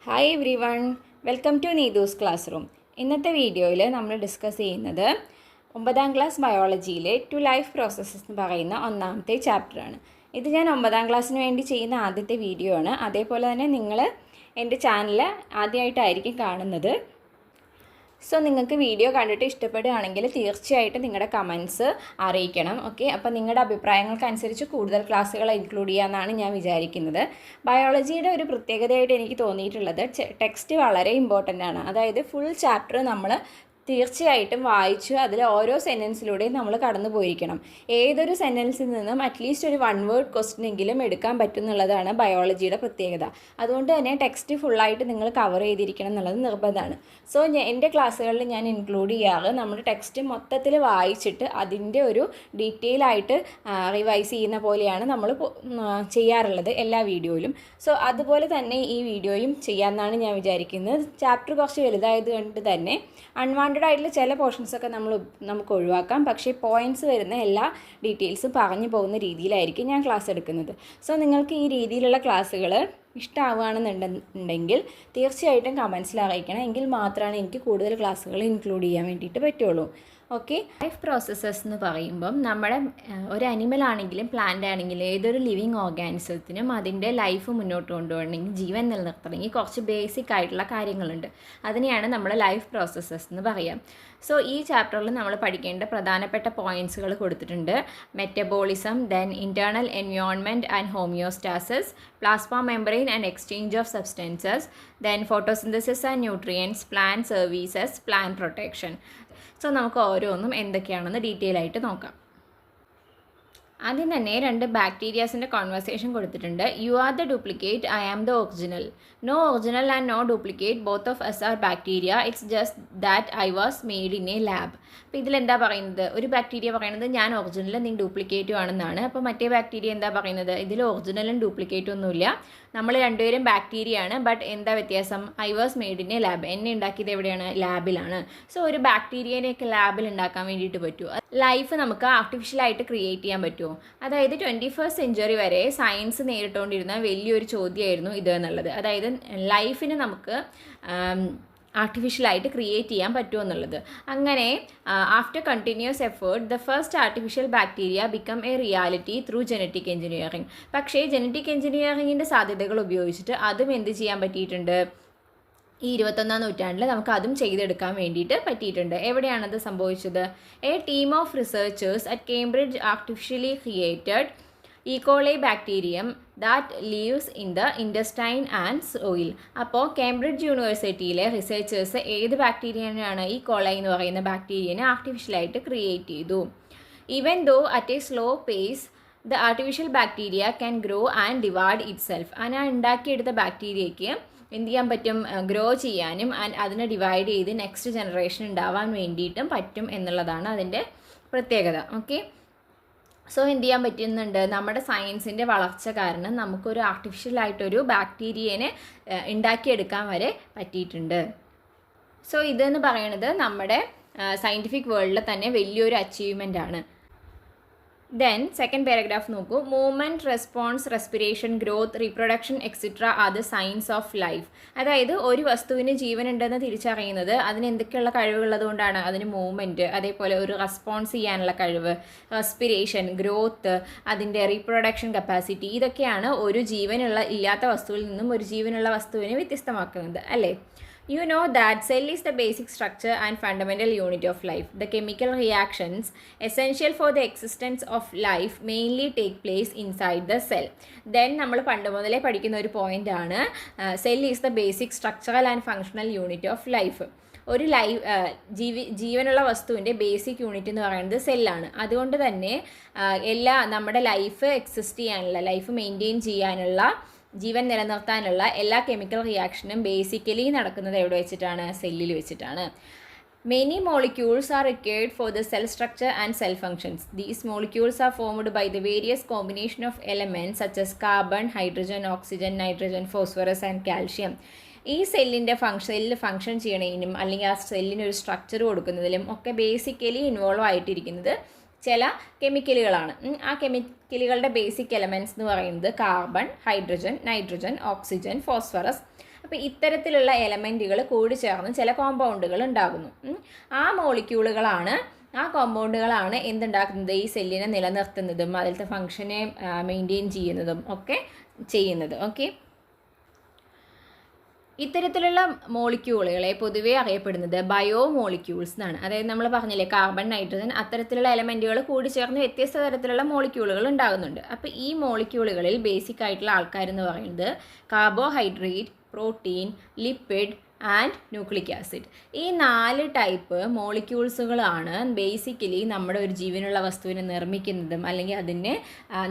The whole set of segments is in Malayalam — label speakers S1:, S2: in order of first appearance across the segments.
S1: Hi everyone, welcome to Neethu's classroom. ഇന്നത്തെ വീഡിയോയിൽ നമ്മൾ ഡിസ്കസ് ചെയ്യുന്നത് 9ാം ക്ലാസ് ബയോളജിയിലെ ടു ലൈഫ് പ്രോസസ്സസ് എന്ന് പറയുന്ന ഒന്നാമത്തെ ചാപ്റ്ററാണ്. ഇത് ഞാൻ 9ാം ക്ലാസ്സിന് വേണ്ടി ചെയ്യുന്ന ആദ്യത്തെ വീഡിയോ ആണ്. അതേപോലെ തന്നെ നിങ്ങൾ എൻ്റെ ചാനൽ ആദ്യമായിട്ടായിരിക്കും കാണുന്നത്. സോ നിങ്ങൾക്ക് വീഡിയോ കണ്ടിട്ട് ഇഷ്ടപ്പെടുകയാണെങ്കിൽ തീർച്ചയായിട്ടും നിങ്ങളുടെ കമൻസ് അറിയിക്കണം. ഓക്കെ, അപ്പോൾ നിങ്ങളുടെ അഭിപ്രായങ്ങൾക്കനുസരിച്ച് കൂടുതൽ ക്ലാസ്സുകൾ ഇൻക്ലൂഡ് ചെയ്യാമെന്നാണ് ഞാൻ വിചാരിക്കുന്നത്. ബയോളജിയുടെ ഒരു പ്രത്യേകതയായിട്ട് എനിക്ക് തോന്നിയിട്ടുള്ളത് ടെക്സ്റ്റ് വളരെ ഇമ്പോർട്ടൻ്റ് ആണ്. അതായത് ഫുൾ ചാപ്റ്റർ നമ്മൾ തീർച്ചയായിട്ടും വായിച്ചു അതിൽ ഓരോ സെൻറ്റൻസിലൂടെയും നമ്മൾ കടന്നു പോയിരിക്കണം. ഏതൊരു സെൻറ്റൻസിൽ നിന്നും അറ്റ്ലീസ്റ്റ് ഒരു 1 വേർഡ് ക്വസ്റ്റ്യൻ എങ്കിലും എടുക്കാൻ പറ്റും എന്നുള്ളതാണ് ബയോളജിയുടെ പ്രത്യേകത. അതുകൊണ്ട് തന്നെ ടെക്സ്റ്റ് ഫുള്ളായിട്ട് നിങ്ങൾ കവർ ചെയ്തിരിക്കണം എന്നുള്ളത് നിർബന്ധമാണ്. സോ എൻ്റെ ക്ലാസ്സുകളിൽ ഞാൻ ഇൻക്ലൂഡ് ചെയ്യാറ് നമ്മുടെ ടെക്സ്റ്റ് മൊത്തത്തിൽ വായിച്ചിട്ട് അതിൻ്റെ ഒരു ഡീറ്റെയിൽ ആയിട്ട് റിവൈസ് ചെയ്യുന്ന പോലെയാണ് നമ്മൾ ചെയ്യാറുള്ളത് എല്ലാ വീഡിയോയിലും. സോ അതുപോലെ തന്നെ ഈ വീഡിയോയും ചെയ്യാമെന്നാണ് ഞാൻ വിചാരിക്കുന്നത്. ചാപ്റ്റർ കുറച്ച് വലുതായത് കൊണ്ട് തന്നെ അൺവാണ്ടഡ് ആയിട്ടുള്ള ചില പോർഷൻസൊക്കെ നമുക്ക് ഒഴിവാക്കാം. പക്ഷേ പോയിൻറ്റ്സ് വരുന്ന എല്ലാ ഡീറ്റെയിൽസും പറഞ്ഞു പോകുന്ന രീതിയിലായിരിക്കും ഞാൻ ക്ലാസ് എടുക്കുന്നത്. സോ നിങ്ങൾക്ക് ഈ രീതിയിലുള്ള ക്ലാസ്സുകൾ ഇഷ്ടമാവുകയാണെന്നുണ്ടെങ്കിൽ തീർച്ചയായിട്ടും കമൻസിൽ അറിയിക്കണം. എങ്കിൽ മാത്രമാണ് എനിക്ക് കൂടുതൽ ക്ലാസ്സുകൾ ഇൻക്ലൂഡ് ചെയ്യാൻ വേണ്ടിയിട്ട് പറ്റുള്ളൂ. ഓക്കെ, ലൈഫ് പ്രോസസ്സസ് എന്ന് പറയുമ്പം നമ്മുടെ ഒരു അനിമൽ ആണെങ്കിലും പ്ലാന്റ് ആണെങ്കിലും ഏതൊരു ലിവിങ് ഓർഗാനിസത്തിനും അതിൻ്റെ ലൈഫ് മുന്നോട്ട് കൊണ്ടുപോകണമെങ്കിൽ ജീവൻ നിലനിർത്തണമെങ്കിൽ കുറച്ച് ബേസിക് ആയിട്ടുള്ള കാര്യങ്ങളുണ്ട്. അതിനെയാണ് നമ്മൾ ലൈഫ് പ്രോസസ്സസ് എന്ന് പറയാം. സോ ഈ ചാപ്റ്ററിൽ നമ്മൾ പഠിക്കേണ്ട പ്രധാനപ്പെട്ട പോയിൻറ്റ്സുകൾ കൊടുത്തിട്ടുണ്ട്. Metabolism, then internal environment and homeostasis, plasma membrane and exchange of substances, then photosynthesis and nutrients, plant services, plant protection. So നമുക്ക് ഓരോന്നും എന്തൊക്കെയാണെന്ന് ഡീറ്റെയിൽ ആയിട്ട് നോക്കാം. ആദ്യം തന്നെ 2 ബാക്ടീരിയാസിൻ്റെ കോൺവെർസേഷൻ കൊടുത്തിട്ടുണ്ട്. You are the duplicate, I am the original. No original and no duplicate, both of us are bacteria, it's just that I was made in a lab. അപ്പോൾ ഇതിലെന്താ പറയുന്നത്? ഒരു ബാക്ടീരിയ പറയുന്നത് ഞാൻ ഒറിജിനലും നീ ഡ്യൂപ്ലിക്കേറ്റും ആണെന്നാണ്. അപ്പോൾ മറ്റേ ബാക്ടീരിയ എന്താ പറയുന്നത്? ഇതിൽ ഒറിജിനലും ഡ്യൂപ്ലിക്കേറ്റും ഒന്നുമില്ല, നമ്മൾ രണ്ടുപേരും ബാക്ടീരിയ ആണ്. ബട്ട് എന്താ വ്യത്യാസം? I was made in a lab. എന്നെ ഉണ്ടാക്കിയത് എവിടെയാണ്? ലാബിലാണ്. സോ ഒരു ബാക്ടീരിയനെയൊക്കെ ലാബിൽ ഉണ്ടാക്കാൻ വേണ്ടിയിട്ട് പറ്റുമോ? ലൈഫ് നമുക്ക് ആർട്ടിഫിഷ്യലായിട്ട് ക്രിയേറ്റ് ചെയ്യാൻ പറ്റുമോ? അതായത് 21st സെഞ്ച്വറി വരെ സയൻസ് നേരിട്ടുകൊണ്ടിരുന്ന വലിയൊരു ചോദ്യമായിരുന്നു ഇത് എന്നുള്ളത്. അതായത് ലൈഫിന് നമുക്ക് ആർട്ടിഫിഷ്യലായിട്ട് ക്രിയേറ്റ് ചെയ്യാൻ പറ്റുമോ എന്നുള്ളത്. അങ്ങനെ after continuous effort the first artificial bacteria become A reality through genetic engineering. പക്ഷേ ജനറ്റിക് എഞ്ചിനീയറിങ്ങിൻ്റെ സാധ്യതകൾ ഉപയോഗിച്ചിട്ട് അതും എന്ത് ചെയ്യാൻ പറ്റിയിട്ടുണ്ട്? ഈ 21ാം നൂറ്റാണ്ടിൽ നമുക്ക് അതും ചെയ്തെടുക്കാൻ വേണ്ടിയിട്ട് പറ്റിയിട്ടുണ്ട്. എവിടെയാണത് സംഭവിച്ചത്? A team of researchers at Cambridge artificially created E coli bacterium that lives in the intestine and soil. അപ്പോൾ കേംബ്രിഡ്ജ് യൂണിവേഴ്സിറ്റിയിലെ റിസർച്ചേഴ്സ് ഏത് ബാക്ടീരിയനാണ്? ഈ കോളൈ എന്ന് പറയുന്ന ബാക്ടീരിയനെ ആർട്ടിഫിഷ്യലായിട്ട് ക്രിയേറ്റ് ചെയ്തു. Even though at a slow pace the artificial bacteria can grow and divide itself. അങ്ങനെ ഉണ്ടാക്കിയെടുത്ത ബാക്ടീരിയയ്ക്ക് എന്ത് ചെയ്യാൻ പറ്റും? ഗ്രോ ചെയ്യാനും അതിനെ ഡിവൈഡ് ചെയ്ത് നെക്സ്റ്റ് ജനറേഷൻ ഉണ്ടാവാൻ വേണ്ടിയിട്ടും പറ്റും എന്നുള്ളതാണ് അതിൻ്റെ പ്രത്യേകത. ഓക്കെ, സോ എന്ത് ചെയ്യാൻ പറ്റുന്നുണ്ട്? നമ്മുടെ സയൻസിൻ്റെ വളർച്ച കാരണം നമുക്കൊരു ആർട്ടിഫിഷ്യലായിട്ടൊരു ബാക്ടീരിയനെ ഉണ്ടാക്കിയെടുക്കാൻ വരെ പറ്റിയിട്ടുണ്ട്. സോ ഇതെന്ന് പറയുന്നത് നമ്മുടെ സയൻറ്റിഫിക് വേൾഡിൽ തന്നെ വലിയൊരു അച്ചീവ്മെൻ്റ് ആണ്. ദെൻ സെക്കൻഡ് പാരഗ്രാഫ് നോക്കൂ. Movement, response, respiration, growth, reproduction etcetera are the science of life. അതായത് ഒരു വസ്തുവിന് ജീവനുണ്ടെന്ന് തിരിച്ചറിയുന്നത് അതിന് എന്തൊക്കെയുള്ള കഴിവുള്ളത് കൊണ്ടാണ്? അതിന് മൂവ്മെൻറ്റ്, അതേപോലെ ഒരു റെസ്പോൺസ് ചെയ്യാനുള്ള കഴിവ്, റെസ്പിറേഷൻ, ഗ്രോത്ത്, അതിൻ്റെ റീപ്രൊഡക്ഷൻ കപ്പാസിറ്റി, ഇതൊക്കെയാണ് ഒരു ഇല്ലാത്ത വസ്തുവിൽ നിന്നും ഒരു ജീവനുള്ള വസ്തുവിനെ വ്യത്യസ്തമാക്കുന്നത്, അല്ലേ? You know that cell is the basic structure and fundamental unit of life. The chemical reactions essential for the existence of life mainly take place inside the cell. Then നമ്മൾ പണ്ട് മുതലേ പഠിക്കുന്ന ഒരു പോയിന്റ് ആണ് cell is the basic structural and functional unit of life. ഒരു ജീവനുള്ള വസ്തുവിൻ്റെ ബേസിക് യൂണിറ്റ് എന്ന് പറയുന്നത് സെല്ലാണ്. അതുകൊണ്ട് തന്നെ നമ്മുടെ ലൈഫ് എക്സിസ്റ്റ് ചെയ്യാനുള്ള, ലൈഫ് മെയിൻറ്റെയിൻ ചെയ്യാനുള്ള, ജീവൻ നിലനിർത്താനുള്ള എല്ലാ കെമിക്കൽ റിയാക്ഷനും ബേസിക്കലി നടക്കുന്നത് എവിടെ വെച്ചിട്ടാണ്? സെല്ലിൽ വെച്ചിട്ടാണ്. Many molecules are required for the cell structure and cell functions. These molecules are formed by the various combination of elements such as carbon, hydrogen, oxygen, nitrogen, phosphorus and calcium. ഈ സെല്ലിൻ്റെ ഫങ്ഷൻ ചെയ്യണതിനും അല്ലെങ്കിൽ ആ സെല്ലിനൊരു സ്ട്രക്ചർ കൊടുക്കുന്നതിലും ഒക്കെ ബേസിക്കലി ഇൻവോൾവ് ആയിട്ടിരിക്കുന്നത് ചില കെമിക്കലുകളാണ്. ആ കെമിക്കലുകളുടെ ബേസിക് എലമെൻറ്റ്സ് എന്ന് പറയുന്നത് carbon, hydrogen, nitrogen, oxygen, phosphorus, അപ്പോൾ ഇത്തരത്തിലുള്ള എലമെൻറ്റുകൾ കൂടി ചേർന്ന് ചില കോമ്പൗണ്ടുകൾ ഉണ്ടാകുന്നു. ആ മോളിക്യൂളുകളാണ് ആ കോമ്പൗണ്ടുകളാണ് എന്തുണ്ടാക്കുന്നത്, ഈ സെല്ലിനെ നിലനിർത്തുന്നതും അതിലത്തെ ഫങ്ഷനെ മെയിൻറ്റെയിൻ ചെയ്യുന്നതും ഒക്കെ ചെയ്യുന്നത്. ഓക്കെ, ഇത്തരത്തിലുള്ള മോളിക്യൂളുകളെ പൊതുവെ അറിയപ്പെടുന്നത് ബയോ മോളിക്യൂൾസ് എന്നാണ്. അതായത് നമ്മൾ പറഞ്ഞില്ലേ കാർബൺ, നൈട്രജൻ അത്തരത്തിലുള്ള എലമെൻറ്റുകൾ കൂടി ചേർന്ന് വ്യത്യസ്ത തരത്തിലുള്ള മോളിക്യൂളുകൾ ഉണ്ടാകുന്നുണ്ട്. അപ്പോൾ ഈ മോളിക്യൂളുകളിൽ ബേസിക് ആയിട്ടുള്ള ആൾക്കാരെന്ന് പറയുന്നത് carbohydrate, protein, lipid and nucleic acid. ഈ 4 ടൈപ്പ് മോളിക്യൂൾസുകളാണ് ബേസിക്കലി നമ്മുടെ ഒരു ജീവനുള്ള വസ്തുവിനെ നിർമ്മിക്കുന്നതും അല്ലെങ്കിൽ അതിനെ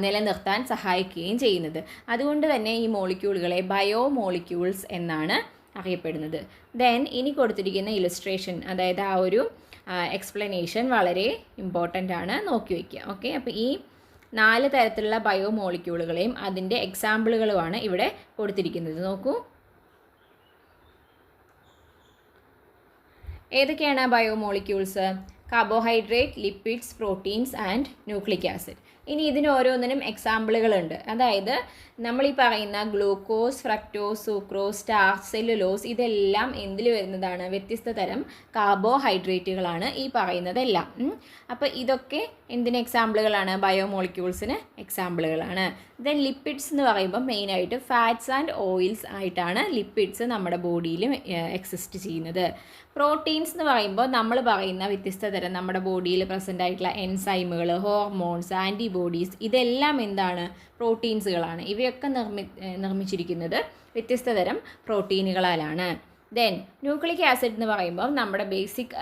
S1: നിലനിർത്താൻ സഹായിക്കുകയും ചെയ്യുന്നത്. അതുകൊണ്ട് തന്നെ ഈ മോളിക്യൂളുകളെ ബയോ മോളിക്യൂൾസ് എന്നാണ് അറിയപ്പെടുന്നത്. ദെൻ ഇനി കൊടുത്തിരിക്കുന്ന ഇലസ്ട്രേഷൻ, അതായത് ആ ഒരു എക്സ്പ്ലനേഷൻ വളരെ ഇമ്പോർട്ടൻ്റ് ആണ്, നോക്കി വയ്ക്കുക. ഓക്കെ, അപ്പോൾ ഈ 4 തരത്തിലുള്ള ബയോ മോളിക്യൂളുകളെയും അതിൻ്റെ എക്സാമ്പിളുകളുമാണ് ഇവിടെ കൊടുത്തിരിക്കുന്നത്. നോക്കൂ, ഏതൊക്കെയാണ് biomolecules? Carbohydrate, lipids, proteins and nucleic acid. ഇനി ഇതിന് ഓരോന്നിനും എക്സാമ്പിളുകളുണ്ട്. അതായത് നമ്മൾ ഈ പറയുന്ന glucose, fructose, sucrose, starch, cellulose ഇതെല്ലാം എന്തിൽ വരുന്നതാണ്? വ്യത്യസ്ത തരം കാർബോഹൈഡ്രേറ്റുകളാണ് ഈ പറയുന്നതെല്ലാം. അപ്പോൾ ഇതൊക്കെ എന്തിന് എക്സാമ്പിളുകളാണ്? ബയോമോളിക്യൂൾസിന് എക്സാമ്പിളുകളാണ്. ദെൻ ലിപ്പിഡ്സ് എന്ന് പറയുമ്പോൾ മെയിനായിട്ട് ഫാറ്റ്സ് ആൻഡ് ഓയിൽസ് ആയിട്ടാണ് ലിപ്പിഡ്സ് നമ്മുടെ ബോഡിയിൽ എക്സിസ്റ്റ് ചെയ്യുന്നത്. പ്രോട്ടീൻസ് എന്ന് പറയുമ്പോൾ നമ്മൾ പറയുന്ന വ്യത്യസ്ത തരം നമ്മുടെ ബോഡിയിൽ പ്രസൻ്റ് ആയിട്ടുള്ള എൻസൈമുകൾ, ഹോർമോൺസ്, ആൻറ്റിബോഡീസ് ഇതെല്ലാം എന്താണ്? പ്രോട്ടീൻസുകളാണ്. ഇവയൊക്കെ നിർമ്മിച്ചിരിക്കുന്നത് വ്യത്യസ്ത തരം പ്രോട്ടീനുകളാലാണ്. ദെൻ ന്യൂക്ലിക് ആസിഡ് എന്ന് പറയുമ്പോൾ നമ്മുടെ ബേസിക്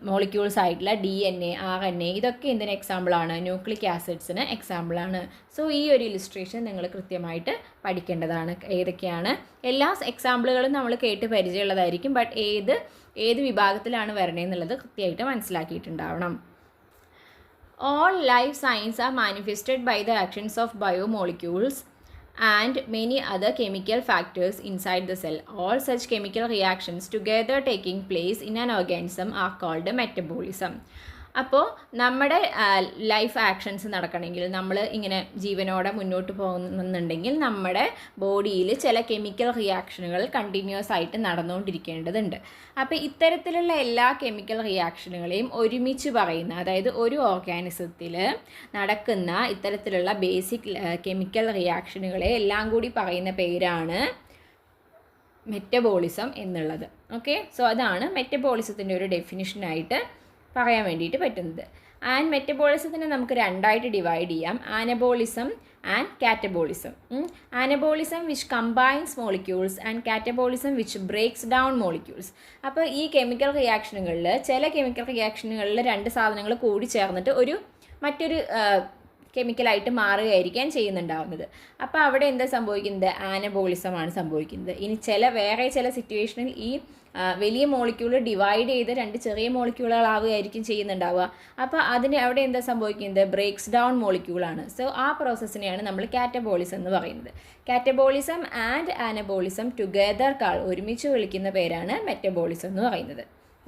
S1: മോളിക്യൂൾസ് ആയിട്ടുള്ള DNA, RNA ഇതൊക്കെ എന്തിന് എക്സാമ്പിളാണ്? ന്യൂക്ലിക് ആസിഡ്സിന് എക്സാമ്പിളാണ്. സോ ഈ ഒരു ഇലിസ്ട്രേഷൻ നിങ്ങൾ കൃത്യമായിട്ട് പഠിക്കേണ്ടതാണ്. ഏതൊക്കെയാണ് എല്ലാ എക്സാമ്പിളുകളും നമ്മൾ കേട്ട് പരിചയമുള്ളതായിരിക്കും, ബട്ട് ഏത് വിഭാഗത്തിലാണ് വരണേന്നുള്ളത് കൃത്യമായിട്ട് മനസ്സിലാക്കിയിട്ടുണ്ടാവണം. All life signs are manifested by the actions of biomolecules and many other chemical factors inside the cell. All such chemical reactions together taking place in an organism are called metabolism. അപ്പോൾ നമ്മുടെ ലൈഫ് ആക്ഷൻസ് നടക്കണമെങ്കിൽ, നമ്മൾ ഇങ്ങനെ ജീവനോടെ മുന്നോട്ട് പോകുന്നുണ്ടെങ്കിൽ നമ്മുടെ ബോഡിയിൽ ചില കെമിക്കൽ റിയാക്ഷനുകൾ കണ്ടിന്യൂസ് ആയിട്ട് നടന്നുകൊണ്ടിരിക്കേണ്ടതുണ്ട്. അപ്പോൾ ഇത്തരത്തിലുള്ള എല്ലാ കെമിക്കൽ റിയാക്ഷനുകളെയും ഒരുമിച്ച് പറയുന്ന, അതായത് ഒരു ഓർഗാനിസത്തിൽ നടക്കുന്ന ഇത്തരത്തിലുള്ള ബേസിക് കെമിക്കൽ റിയാക്ഷനുകളെ എല്ലാം കൂടി പറയുന്ന പേരാണ് മെറ്റബോളിസം എന്നുള്ളത്. ഓക്കെ, സോ അതാണ് മെറ്റബോളിസത്തിൻ്റെ ഒരു ഡെഫിനിഷനായിട്ട് പറയാൻ വേണ്ടിയിട്ട് പറ്റുന്നത്. ആൻഡ് മെറ്റബോളിസത്തിനെ നമുക്ക് 2ആയിട്ട് ഡിവൈഡ് ചെയ്യാം: anabolism and catabolism. Anabolism which combines molecules and catabolism which breaks down molecules. അപ്പോൾ ഈ കെമിക്കൽ റിയാക്ഷനുകളിൽ ചില കെമിക്കൽ റിയാക്ഷനുകളിൽ 2 സാധനങ്ങൾ കൂടി ചേർന്നിട്ട് മറ്റൊരു കെമിക്കലായിട്ട് മാറുകയായിരിക്കാൻ ചെയ്യുന്നുണ്ടാവുന്നത്. അപ്പോൾ അവിടെ എന്താ സംഭവിക്കുന്നത്? ആനബോളിസമാണ് സംഭവിക്കുന്നത്. ഇനി വേറെ ചില സിറ്റുവേഷനിൽ ഈ വലിയ മോളിക്യൂൾ ഡിവൈഡ് ചെയ്ത് 2 ചെറിയ മോളിക്യൂളുകളാവുകയായിരിക്കും ചെയ്യുന്നുണ്ടാവുക. അപ്പോൾ അവിടെ എന്താ സംഭവിക്കുന്നത്? Breaks down മോളിക്യൂളാണ്. സോ ആ പ്രോസസ്സിനെയാണ് നമ്മൾ കാറ്റബോളിസം എന്ന് പറയുന്നത്. കാറ്റബോളിസം ആൻഡ് ആനബോളിസം ടുഗെദർ ഒരുമിച്ച് വിളിക്കുന്ന പേരാണ് മെറ്റബോളിസം എന്ന് പറയുന്നത്.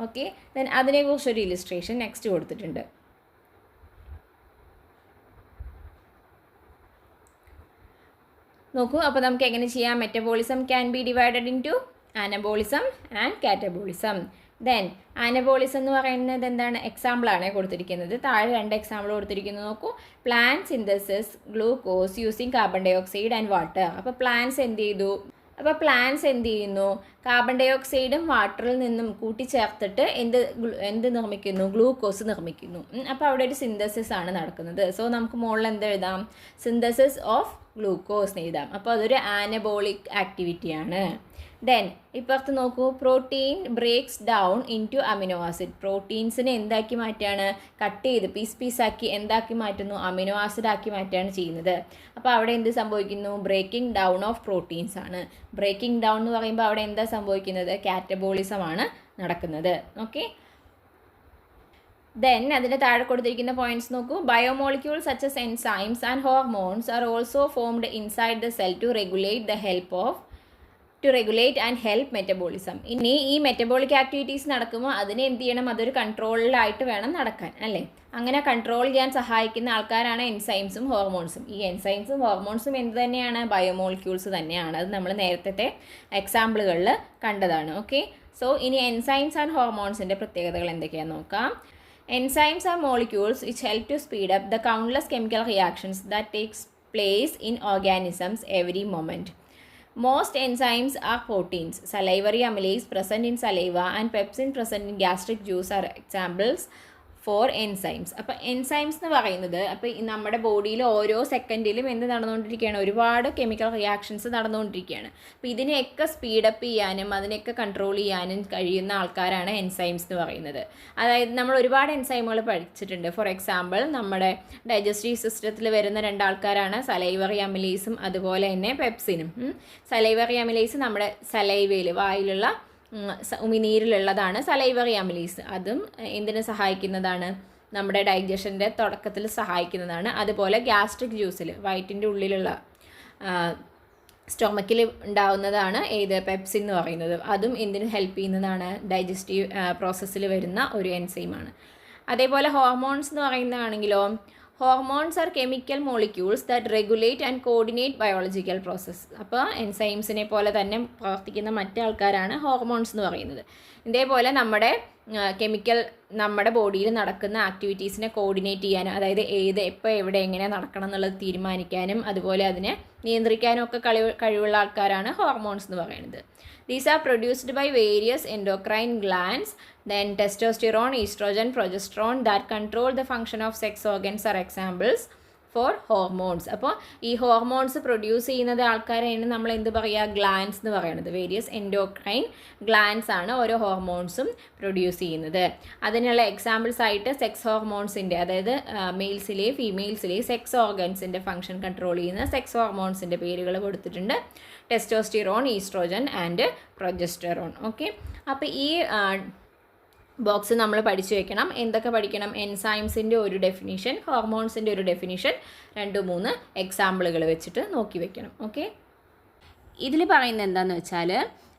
S1: ഓക്കെ, ദെൻ അതിനെക്കുറിച്ചൊരു ഇലിസ്ട്രേഷൻ നെക്സ്റ്റ് കൊടുത്തിട്ടുണ്ട്. നോക്കൂ, അപ്പോൾ നമുക്ക് എങ്ങനെ ചെയ്യാം? Metabolism can be divided into anabolism and catabolism. Then anabolism എന്ന് പറയുന്നത് എന്താണ്? എക്സാമ്പിളാണ് കൊടുത്തിരിക്കുന്നത്. താഴെ 2 എക്സാമ്പിൾ കൊടുത്തിരിക്കുന്നത് നോക്കൂ. Plant synthesis glucose using carbon dioxide and water. അപ്പോൾ പ്ലാന്റ്സ് എന്ത് ചെയ്യുന്നു? കാർബൺ ഡൈ ഓക്സൈഡും വാട്ടറിൽ നിന്നും കൂട്ടിച്ചേർത്തിട്ട് എന്ത് നിർമ്മിക്കുന്നു? ഗ്ലൂക്കോസ് നിർമ്മിക്കുന്നു. അപ്പോൾ അവിടെ ഒരു സിന്തസിസ് ആണ് നടക്കുന്നത്. സോ നമുക്ക് മുകളിൽ എന്ത് എഴുതാം? സിന്തസിസ് ഓഫ് ഗ്ലൂക്കോസ് എഴുതാം. അപ്പോൾ അതൊരു ആനബോളിക് ആക്ടിവിറ്റിയാണ്. ദെൻ ഇപ്പുറത്ത് നോക്കൂ, protein breaks down into amino acid. പ്രോട്ടീൻസിനെ എന്താക്കി മാറ്റാണ്? കട്ട് ചെയ്ത് പീസാക്കി എന്താക്കി മാറ്റുന്നു? അമിനോ ആസിഡ് ആക്കി മാറ്റാണ് ചെയ്യുന്നത്. അപ്പോൾ അവിടെ എന്ത് സംഭവിക്കുന്നു? ബ്രേക്കിംഗ് ഡൗൺ ഓഫ് പ്രോട്ടീൻസ് ആണ്. ബ്രേക്കിംഗ് ഡൗൺ എന്ന് പറയുമ്പോൾ അവിടെ എന്താ സംഭവിക്കുന്നത്? കാറ്റബോളിസം ആണ് നടക്കുന്നത്. ഓക്കെ, ദെൻ അതിൻ്റെ താഴെ കൊടുത്തിരിക്കുന്ന പോയിന്റ്സ് നോക്കൂ. Biomolecule such as enzymes and hormones are also formed inside the cell to regulate the help of to regulate and help metabolism. ഇനി ഈ മെറ്റബോളിക് ആക്ടിവിറ്റീസ് നടക്കുമ്പോൾ അതിനെ എന്ത് ചെയ്യണം, അതൊരു കൺട്രോളിലായിട്ട് വേണം നടക്കാൻ, അല്ലേ? അങ്ങനെ കൺട്രോൾ ചെയ്യാൻ സഹായിക്കുന്ന ആൾക്കാരാണ് എൻസൈംസും ഹോർമോൺസും. ഈ എൻസൈംസും ഹോർമോൺസും എന്ത് തന്നെയാണ്? ബയോമോളിക്യൂൾസ് തന്നെയാണ്. അത് നമ്മൾ നേരത്തെ എക്സാമ്പിളുകളിൽ കണ്ടതാണ്. ഓക്കെ, സോ ഇനി എൻസൈംസ് ആൻഡ് ഹോർമോൺസിൻ്റെ പ്രത്യേകതകൾ എന്തൊക്കെയാണെന്ന് നോക്കാം. Enzymes are molecules which help to speed up the countless chemical reactions that takes place in organisms every moment. Most enzymes are proteins. Salivary amylase present in saliva and pepsin present in gastric juice are examples for enzymes. അപ്പോൾ എൻസൈംസ് എന്ന് പറയുന്നത്, അപ്പോൾ നമ്മുടെ ബോഡിയിൽ ഓരോ സെക്കൻഡിലും എന്ത് നടന്നുകൊണ്ടിരിക്കുകയാണ്? ഒരുപാട് കെമിക്കൽ റിയാക്ഷൻസ് നടന്നുകൊണ്ടിരിക്കുകയാണ്. അപ്പോൾ ഇതിനെയൊക്കെ സ്പീഡപ്പ് ചെയ്യാനും അതിനെയൊക്കെ കൺട്രോൾ ചെയ്യാനും കഴിയുന്ന ആൾക്കാരാണ് എൻസൈംസ് എന്ന് പറയുന്നത്. അതായത് നമ്മൾ ഒരുപാട് എൻസൈമുകൾ പഠിച്ചിട്ടുണ്ട്. ഫോർ എക്സാമ്പിൾ, നമ്മുടെ ഡൈജസ്റ്റീവ് സിസ്റ്റത്തിൽ വരുന്ന രണ്ടാൾക്കാരാണ് സലൈവറി അമിലേസും അതുപോലെ തന്നെ പെപ്സിനും. സലൈവറി അമിലേസ് നമ്മുടെ സലൈവയിൽ, വായിലുള്ള ഉമിനീരിലുള്ളതാണ് സലൈവറി അമിലേസ്. അതും എന്തിനു സഹായിക്കുന്നതാണ്? നമ്മുടെ ഡൈജഷൻ്റെ തുടക്കത്തിൽ സഹായിക്കുന്നതാണ്. അതുപോലെ ഗ്യാസ്ട്രിക് ജ്യൂസിൽ, വയറ്റിൻ്റെ ഉള്ളിലുള്ള സ്റ്റൊമക്കിൽ ഉണ്ടാവുന്നതാണ് ഏത്? പെപ്സിൻ എന്ന് പറയുന്നത്. അതും എന്തിനു ഹെൽപ്പ് ചെയ്യുന്നതാണ്? ഡൈജസ്റ്റീവ് പ്രോസസ്സിൽ വരുന്ന ഒരു എൻസൈമാണ്. അതേപോലെ ഹോർമോൺസ് എന്ന് പറയുന്നതാണെങ്കിലോ, hormones are chemical molecules that regulate and coordinate biological process. അപ്പോൾ എൻസൈംസിനെ പോലെ തന്നെ പ്രവർത്തിക്കുന്ന മറ്റു ആൾക്കാരാണ് ഹോർമോൺസ് എന്ന് പറയുന്നത്. ഇതേപോലെ നമ്മുടെ ബോഡിയിൽ നടക്കുന്ന ആക്ടിവിറ്റീസിനെ കോർഡിനേറ്റ് ചെയ്യാനും, അതായത് എപ്പോൾ എവിടെ എങ്ങനെ നടക്കണം എന്നുള്ളത് തീരുമാനിക്കാനും അതുപോലെ അതിനെ നിയന്ത്രിക്കാനും ഒക്കെ കഴിവുള്ള ആൾക്കാരാണ് ഹോർമോൺസ് എന്ന് പറയുന്നത്. These are produced by various endocrine glands. Then testosterone, estrogen, progesterone that control the function of sex organs are examples for hormones. അപ്പോൾ ഈ ഹോർമോൺസ് പ്രൊഡ്യൂസ് ചെയ്യുന്നത് ആൾക്കാരെയാണ് നമ്മൾ എന്ത് പറയുക? ഗ്ലാൻസ് എന്ന് പറയുന്നത്. വേരിയസ് എൻഡോക്രൈൻ ഗ്ലാൻസ് ആണ് ഓരോ ഹോർമോൺസും പ്രൊഡ്യൂസ് ചെയ്യുന്നത്. അതിനുള്ള എക്സാമ്പിൾസ് ആയിട്ട് സെക്സ് ഹോർമോൺസിൻ്റെ, അതായത് മെയിൽസിലെ ഫീമെയിൽസിലെ സെക്സ് ഓർഗൻസിൻ്റെ ഫംഗ്ഷൻ കൺട്രോൾ ചെയ്യുന്ന സെക്സ് ഹോർമോൺസിൻ്റെ പേരുകൾ കൊടുത്തിട്ടുണ്ട്. Testosterone, oestrogen and progesterone. Okay, അപ്പോൾ ഈ ബോക്സ് നമ്മൾ പഠിച്ചു വെക്കണം. എന്തൊക്കെ പഠിക്കണം? എൻസൈംസിൻ്റെ ഒരു ഡെഫിനിഷൻ, ഹോർമോൺസിൻ്റെ ഒരു ഡെഫിനിഷൻ, 2-3 എക്സാമ്പിളുകൾ വെച്ചിട്ട് നോക്കി വെക്കണം. ഓക്കെ, ഇതിൽ പറയുന്നത് എന്താണെന്ന് വെച്ചാൽ,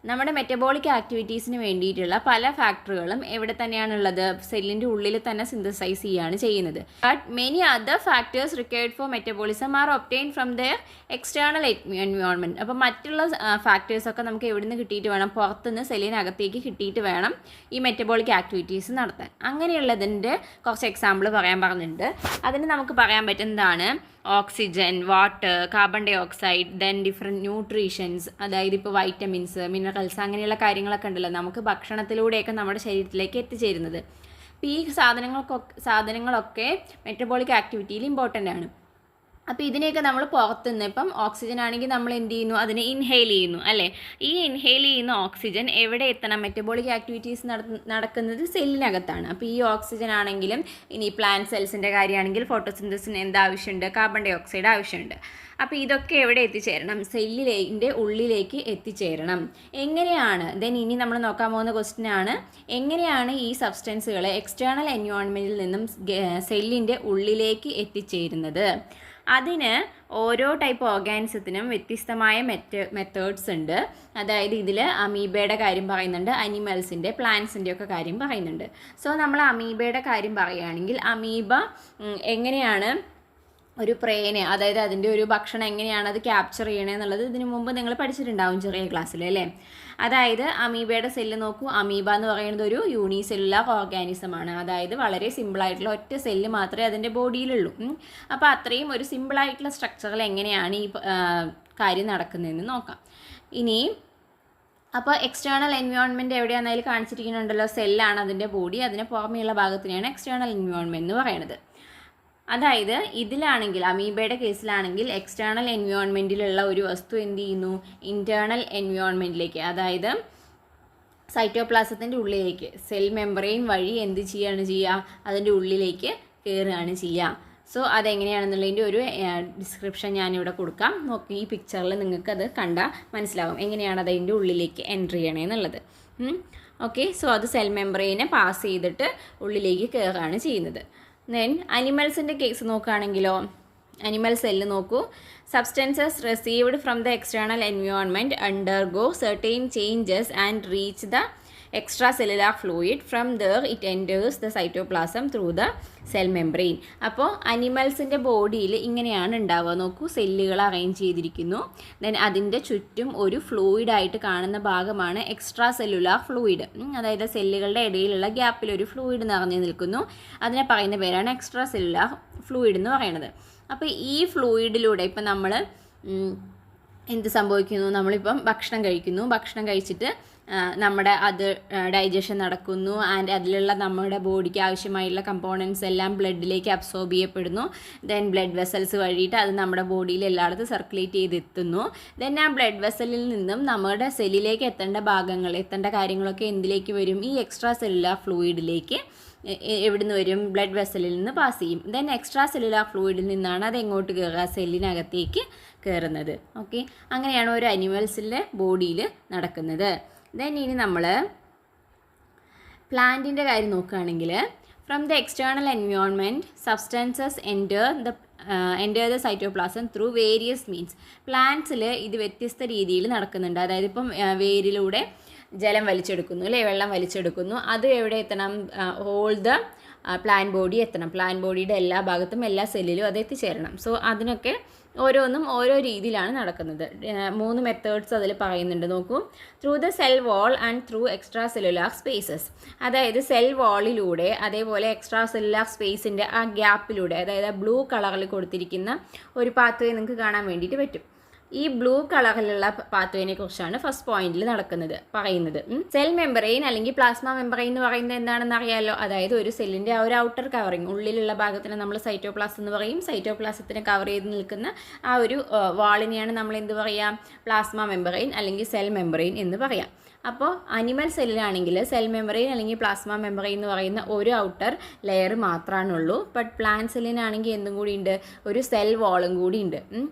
S1: നമ്മുടെ മെറ്റബോളിക് ആക്ടിവിറ്റീസിന് വേണ്ടിയിട്ടുള്ള പല ഫാക്ടറുകളും എവിടെ തന്നെയാണുള്ളത്? സെല്ലിൻ്റെ ഉള്ളിൽ തന്നെ സിന്തസൈസ് ചെയ്യുകയാണ് ചെയ്യുന്നത്. But many other factors required for metabolism are obtain from their external environment. അപ്പോൾ മറ്റുള്ള ഫാക്ടേഴ്സൊക്കെ നമുക്ക് എവിടെ നിന്ന് കിട്ടിയിട്ട് വേണം? പുറത്തുനിന്ന് സെല്ലിനകത്തേക്ക് കിട്ടിയിട്ട് വേണം ഈ മെറ്റബോളിക് ആക്ടിവിറ്റീസ് നടത്താൻ. അങ്ങനെയുള്ളതിൻ്റെ കുറച്ച് എക്സാമ്പിൾ പറയാൻ പറഞ്ഞിട്ടുണ്ട്. അതിന് നമുക്ക് പറയാൻ പറ്റുന്നതാണ് oxygen, water, carbon dioxide, then different nutritions, അതായത് ഇപ്പോൾ വൈറ്റമിൻസ്, മിനറൽസ്, അങ്ങനെയുള്ള കാര്യങ്ങളൊക്കെ ഉണ്ടല്ലോ നമുക്ക് ഭക്ഷണത്തിലൂടെയൊക്കെ നമ്മുടെ ശരീരത്തിലേക്ക് എത്തിച്ചേരുന്നത്. അപ്പോൾ ഈ സാധനങ്ങളൊക്കെ മെറ്റബോളിക് ആക്ടിവിറ്റിയിൽ ഇമ്പോർട്ടൻ്റ് ആണ്. അപ്പോൾ ഇതിനെയൊക്കെ നമ്മൾ പുറത്തുനിന്ന്, ഇപ്പം ഓക്സിജൻ ആണെങ്കിൽ നമ്മൾ എന്ത് ചെയ്യുന്നു? അതിനെ ഇൻഹെയിൽ ചെയ്യുന്നു, അല്ലേ? ഈ ഇൻഹെയിൽ ചെയ്യുന്ന ഓക്സിജൻ എവിടെ എത്തണം? മെറ്റബോളിക് ആക്ടിവിറ്റീസ് നടക്കുന്നത് സെല്ലിനകത്താണ്. അപ്പോൾ ഈ ഓക്സിജൻ ആണെങ്കിലും, ഇനി പ്ലാന്റ് സെൽസിൻ്റെ കാര്യമാണെങ്കിൽ ഫോട്ടോസിന്തസിന് എന്താവശ്യമുണ്ട്? കാർബൺ ഡൈ ഓക്സൈഡ് ആവശ്യമുണ്ട്. അപ്പോൾ ഇതൊക്കെ എവിടെ എത്തിച്ചേരണം? സെല്ലിൻ്റെ ഉള്ളിലേക്ക് എത്തിച്ചേരണം. എങ്ങനെയാണ്? ദെൻ ഇനി നമ്മൾ നോക്കാൻ പോകുന്ന ക്വസ്റ്റ്യൻ ആണ്, എങ്ങനെയാണ് ഈ സബ്സ്റ്റൻസുകൾ എക്സ്റ്റേണൽ എൻവയോൺമെൻറ്റിൽ നിന്നും സെല്ലിൻ്റെ ഉള്ളിലേക്ക് എത്തിച്ചേരുന്നത്? അതിന് ഓരോ ടൈപ്പ് ഓർഗാനിസത്തിനും വ്യത്യസ്തമായ മെത്തേഡ്സ് ഉണ്ട്. അതായത് ഇതിൽ അമീബയുടെ കാര്യം പറയുന്നുണ്ട്, അനിമൽസിൻ്റെ, പ്ലാന്റ്സിൻ്റെ ഒക്കെ കാര്യം പറയുന്നുണ്ട്. സോ നമ്മൾ അമീബയുടെ കാര്യം പറയുകയാണെങ്കിൽ, അമീബ എങ്ങനെയാണ് ഒരു പ്രേനെ, അതായത് അതിൻ്റെ ഒരു ഭക്ഷണം എങ്ങനെയാണ് അത് ക്യാപ്ചർ ചെയ്യണേ എന്നുള്ളത് ഇതിനു മുമ്പ് നിങ്ങൾ പഠിച്ചിട്ടുണ്ടാവും ചെറിയ ക്ലാസ്സിൽ, അല്ലേ? അതായത് അമീബയുടെ സെല്ല് നോക്കൂ. അമീബ എന്ന് പറയുന്നത് ഒരു യൂണിസെല്ലുലാർ ഓർഗാനിസമാണ്. അതായത് വളരെ സിമ്പിളായിട്ടുള്ള ഒറ്റ സെല്ല് മാത്രമേ അതിൻ്റെ ബോഡിയിലുള്ളൂ. അപ്പോൾ അത്രയും ഒരു സിമ്പിളായിട്ടുള്ള സ്ട്രക്ചറിൽ എങ്ങനെയാണ് ഈ കാര്യം നടക്കുന്നതെന്ന് നോക്കാം. ഇനി അപ്പോൾ എക്സ്റ്റേണൽ എൻവയോൺമെൻറ്റ് എവിടെയാണെന്ന് അതിൽ കാണിച്ചിരിക്കുന്നുണ്ടല്ലോ, സെല്ലാണ് അതിൻ്റെ ബോഡി, അതിന് പുറമെയുള്ള ഭാഗത്തിനെയാണ് എക്സ്റ്റേണൽ എൻവയോൺമെൻറ്റ് എന്ന് പറയുന്നത്. അതായത് ഇതിലാണെങ്കിൽ, അമീബയുടെ കേസിലാണെങ്കിൽ എക്സ്റ്റേണൽ എൻവയോൺമെൻറ്റിലുള്ള ഒരു വസ്തു എന്ത് ചെയ്യുന്നു? ഇൻറ്റേർണൽ എൻവയോൺമെൻറ്റിലേക്ക്, അതായത് സൈറ്റോപ്ലാസത്തിൻ്റെ ഉള്ളിലേക്ക് സെൽ മെമ്പറൈൻ വഴി എന്ത് ചെയ്യുക? അതിൻ്റെ ഉള്ളിലേക്ക് കയറുകയാണ് ചെയ്യുക. സോ അതെങ്ങനെയാണെന്നുള്ളതിൻ്റെ ഒരു ഡിസ്ക്രിപ്ഷൻ ഞാനിവിടെ കൊടുക്കാം. നോക്കി ഈ പിക്ചറിൽ നിങ്ങൾക്കത് കണ്ടാൽ മനസ്സിലാവും എങ്ങനെയാണ് അതിൻ്റെ ഉള്ളിലേക്ക് എൻട്രി ചെയ്യണമെന്നുള്ളത്. ഓക്കെ, സോ അത് സെൽ മെമ്പറൈനെ പാസ് ചെയ്തിട്ട് ഉള്ളിലേക്ക് കയറുകയാണ് ചെയ്യുന്നത്. ദെൻ അനിമൽസിൻ്റെ കേസ് നോക്കുകയാണെങ്കിലോ, അനിമൽ സെല്ല് നോക്കൂ. Substances received from the external environment undergo സെർട്ടെയിൻ changes and reach the extra cellular fluid. From there it enters the cytoplasm through the cell membrane. അപ്പോൾ അനിമൽസിൻ്റെ ബോഡിയിൽ ഇങ്ങനെയാണ് ഉണ്ടാവുക. നോക്കൂ, സെല്ലുകൾ അറേഞ്ച് ചെയ്തിരിക്കുന്നു. ദെൻ അതിൻ്റെ ചുറ്റും ഒരു ഫ്ലൂയിഡായിട്ട് കാണുന്ന ഭാഗമാണ് എക്സ്ട്രാ സെല്ലുലാർ ഫ്ലൂയിഡ്. അതായത് സെല്ലുകളുടെ ഇടയിലുള്ള ഗ്യാപ്പിൽ ഒരു ഫ്ലൂയിഡ് നിറഞ്ഞു നിൽക്കുന്നു. അതിനെ പറയുന്ന പേരാണ് എക്സ്ട്രാ സെല്ലുലാർ ഫ്ലൂയിഡ് എന്ന് പറയുന്നത്. അപ്പോൾ ഈ ഫ്ലൂയിഡിലൂടെ ഇപ്പം നമ്മൾ എന്ത് സംഭവിക്കുന്നു, നമ്മളിപ്പം ഭക്ഷണം കഴിക്കുന്നു, ഭക്ഷണം കഴിച്ചിട്ട് നമ്മുടെ അത് ഡൈജഷൻ നടക്കുന്നു ആൻഡ് അതിലുള്ള നമ്മുടെ ബോഡിക്ക് ആവശ്യമായുള്ള കമ്പോണൻസ് എല്ലാം ബ്ലഡിലേക്ക് അബ്സോർബ് ചെയ്യപ്പെടുന്നു. ദെൻ ബ്ലഡ് വെസൽസ് വഴിയിട്ട് അത് നമ്മുടെ ബോഡിയിൽ എല്ലായിടത്തും സർക്കുലേറ്റ് ചെയ്തെത്തുന്നു. ദെൻ ആ ബ്ലഡ് വെസലിൽ നിന്നും നമ്മുടെ സെല്ലിലേക്ക് എത്തേണ്ട കാര്യങ്ങളൊക്കെ എന്തിലേക്ക് വരും, ഈ എക്സ്ട്രാ സെല്ലുലാർ ഫ്ലൂയിഡിലേക്ക് എവിടുന്ന് വരും, ബ്ലഡ് വെസലിൽ നിന്ന് പാസ് ചെയ്യും. ദെൻ എക്സ്ട്രാ സെല്ലുലാർ ഫ്ലൂയിഡിൽ നിന്നാണ് അത് എങ്ങോട്ട് കയറുക, സെല്ലിനകത്തേക്ക് കയറുന്നത്. ഓക്കെ, അങ്ങനെയാണ് ഒരു അനിമൽസിൻ്റെ ബോഡിയിൽ നടക്കുന്നത്. ദെൻ ഇനി നമ്മൾ പ്ലാന്റിൻ്റെ കാര്യം നോക്കുകയാണെങ്കിൽ, from the external environment substances enter the cytoplasm through various means. പ്ലാന്റ്സിൽ ഇത് വ്യത്യസ്ത രീതിയിൽ നടക്കുന്നുണ്ട്. അതായത് ഇപ്പം വേരിലൂടെ ജലം വലിച്ചെടുക്കുന്നു അല്ലേ, വെള്ളം വലിച്ചെടുക്കുന്നു. അത് എവിടെ എത്തണം, ഹോൾ ദ പ്ലാന്റ് ബോഡി എത്തണം. പ്ലാന്റ് ബോഡിയുടെ എല്ലാ ഭാഗത്തും എല്ലാ സെല്ലിലും അത് എത്തിച്ചേരണം. സോ അതിനൊക്കെ ഓരോന്നും ഓരോ രീതിയിലാണ് നടക്കുന്നത്. 3 മെത്തേഡ്സ് അതിൽ പറയുന്നുണ്ട്. നോക്കൂ, through the cell wall and through extra cellular spaces. അതായത് സെൽ വാളിലൂടെ, അതേപോലെ എക്സ്ട്രാ സെല്ലുലാർ സ്പേസിൻ്റെ ആ ഗ്യാപ്പിലൂടെ, അതായത് ബ്ലൂ കളറിൽ കൊടുത്തിരിക്കുന്ന ഒരു പാത്വേ നിങ്ങൾക്ക് കാണാൻ വേണ്ടിയിട്ട് പറ്റും. ഈ ബ്ലൂ കളറിലുള്ള പാത്വേനെ കുറിച്ചാണ് ഫസ്റ്റ് പോയിന്റിൽ പറയുന്നത്. സെൽ മെമ്പറൈൻ അല്ലെങ്കിൽ പ്ലാസ്മ മെമ്പറൈൻ എന്ന് പറയുന്നത് എന്താണെന്ന് അറിയാമല്ലോ. അതായത് ഒരു സെല്ലിൻ്റെ ആ ഒരു ഔട്ടർ കവറിങ്, ഉള്ളിലുള്ള ഭാഗത്തിന് നമ്മൾ സൈറ്റോപ്ലാസം എന്ന് പറയും. സൈറ്റോപ്ലാസത്തിനെ കവർ ചെയ്ത് നിൽക്കുന്ന ആ ഒരു വാളിനെയാണ് നമ്മൾ എന്ത് പറയാം, പ്ലാസ്മ മെമ്പറൈൻ അല്ലെങ്കിൽ സെൽ മെമ്പറൈൻ എന്ന് പറയാം. അപ്പോൾ അനിമൽ സെല്ലിലാണെങ്കിൽ സെൽ മെമ്പറൈൻ അല്ലെങ്കിൽ പ്ലാസ്മ മെമ്പറൈൻ എന്ന് പറയുന്ന ഒരു ഔട്ടർ ലെയർ മാത്രമാണുള്ളൂ. ബട്ട് പ്ലാന്റ് സെല്ലിനാണെങ്കിൽ എന്തും കൂടി ഉണ്ട്, ഒരു സെൽ വാളും കൂടി ഉണ്ട്.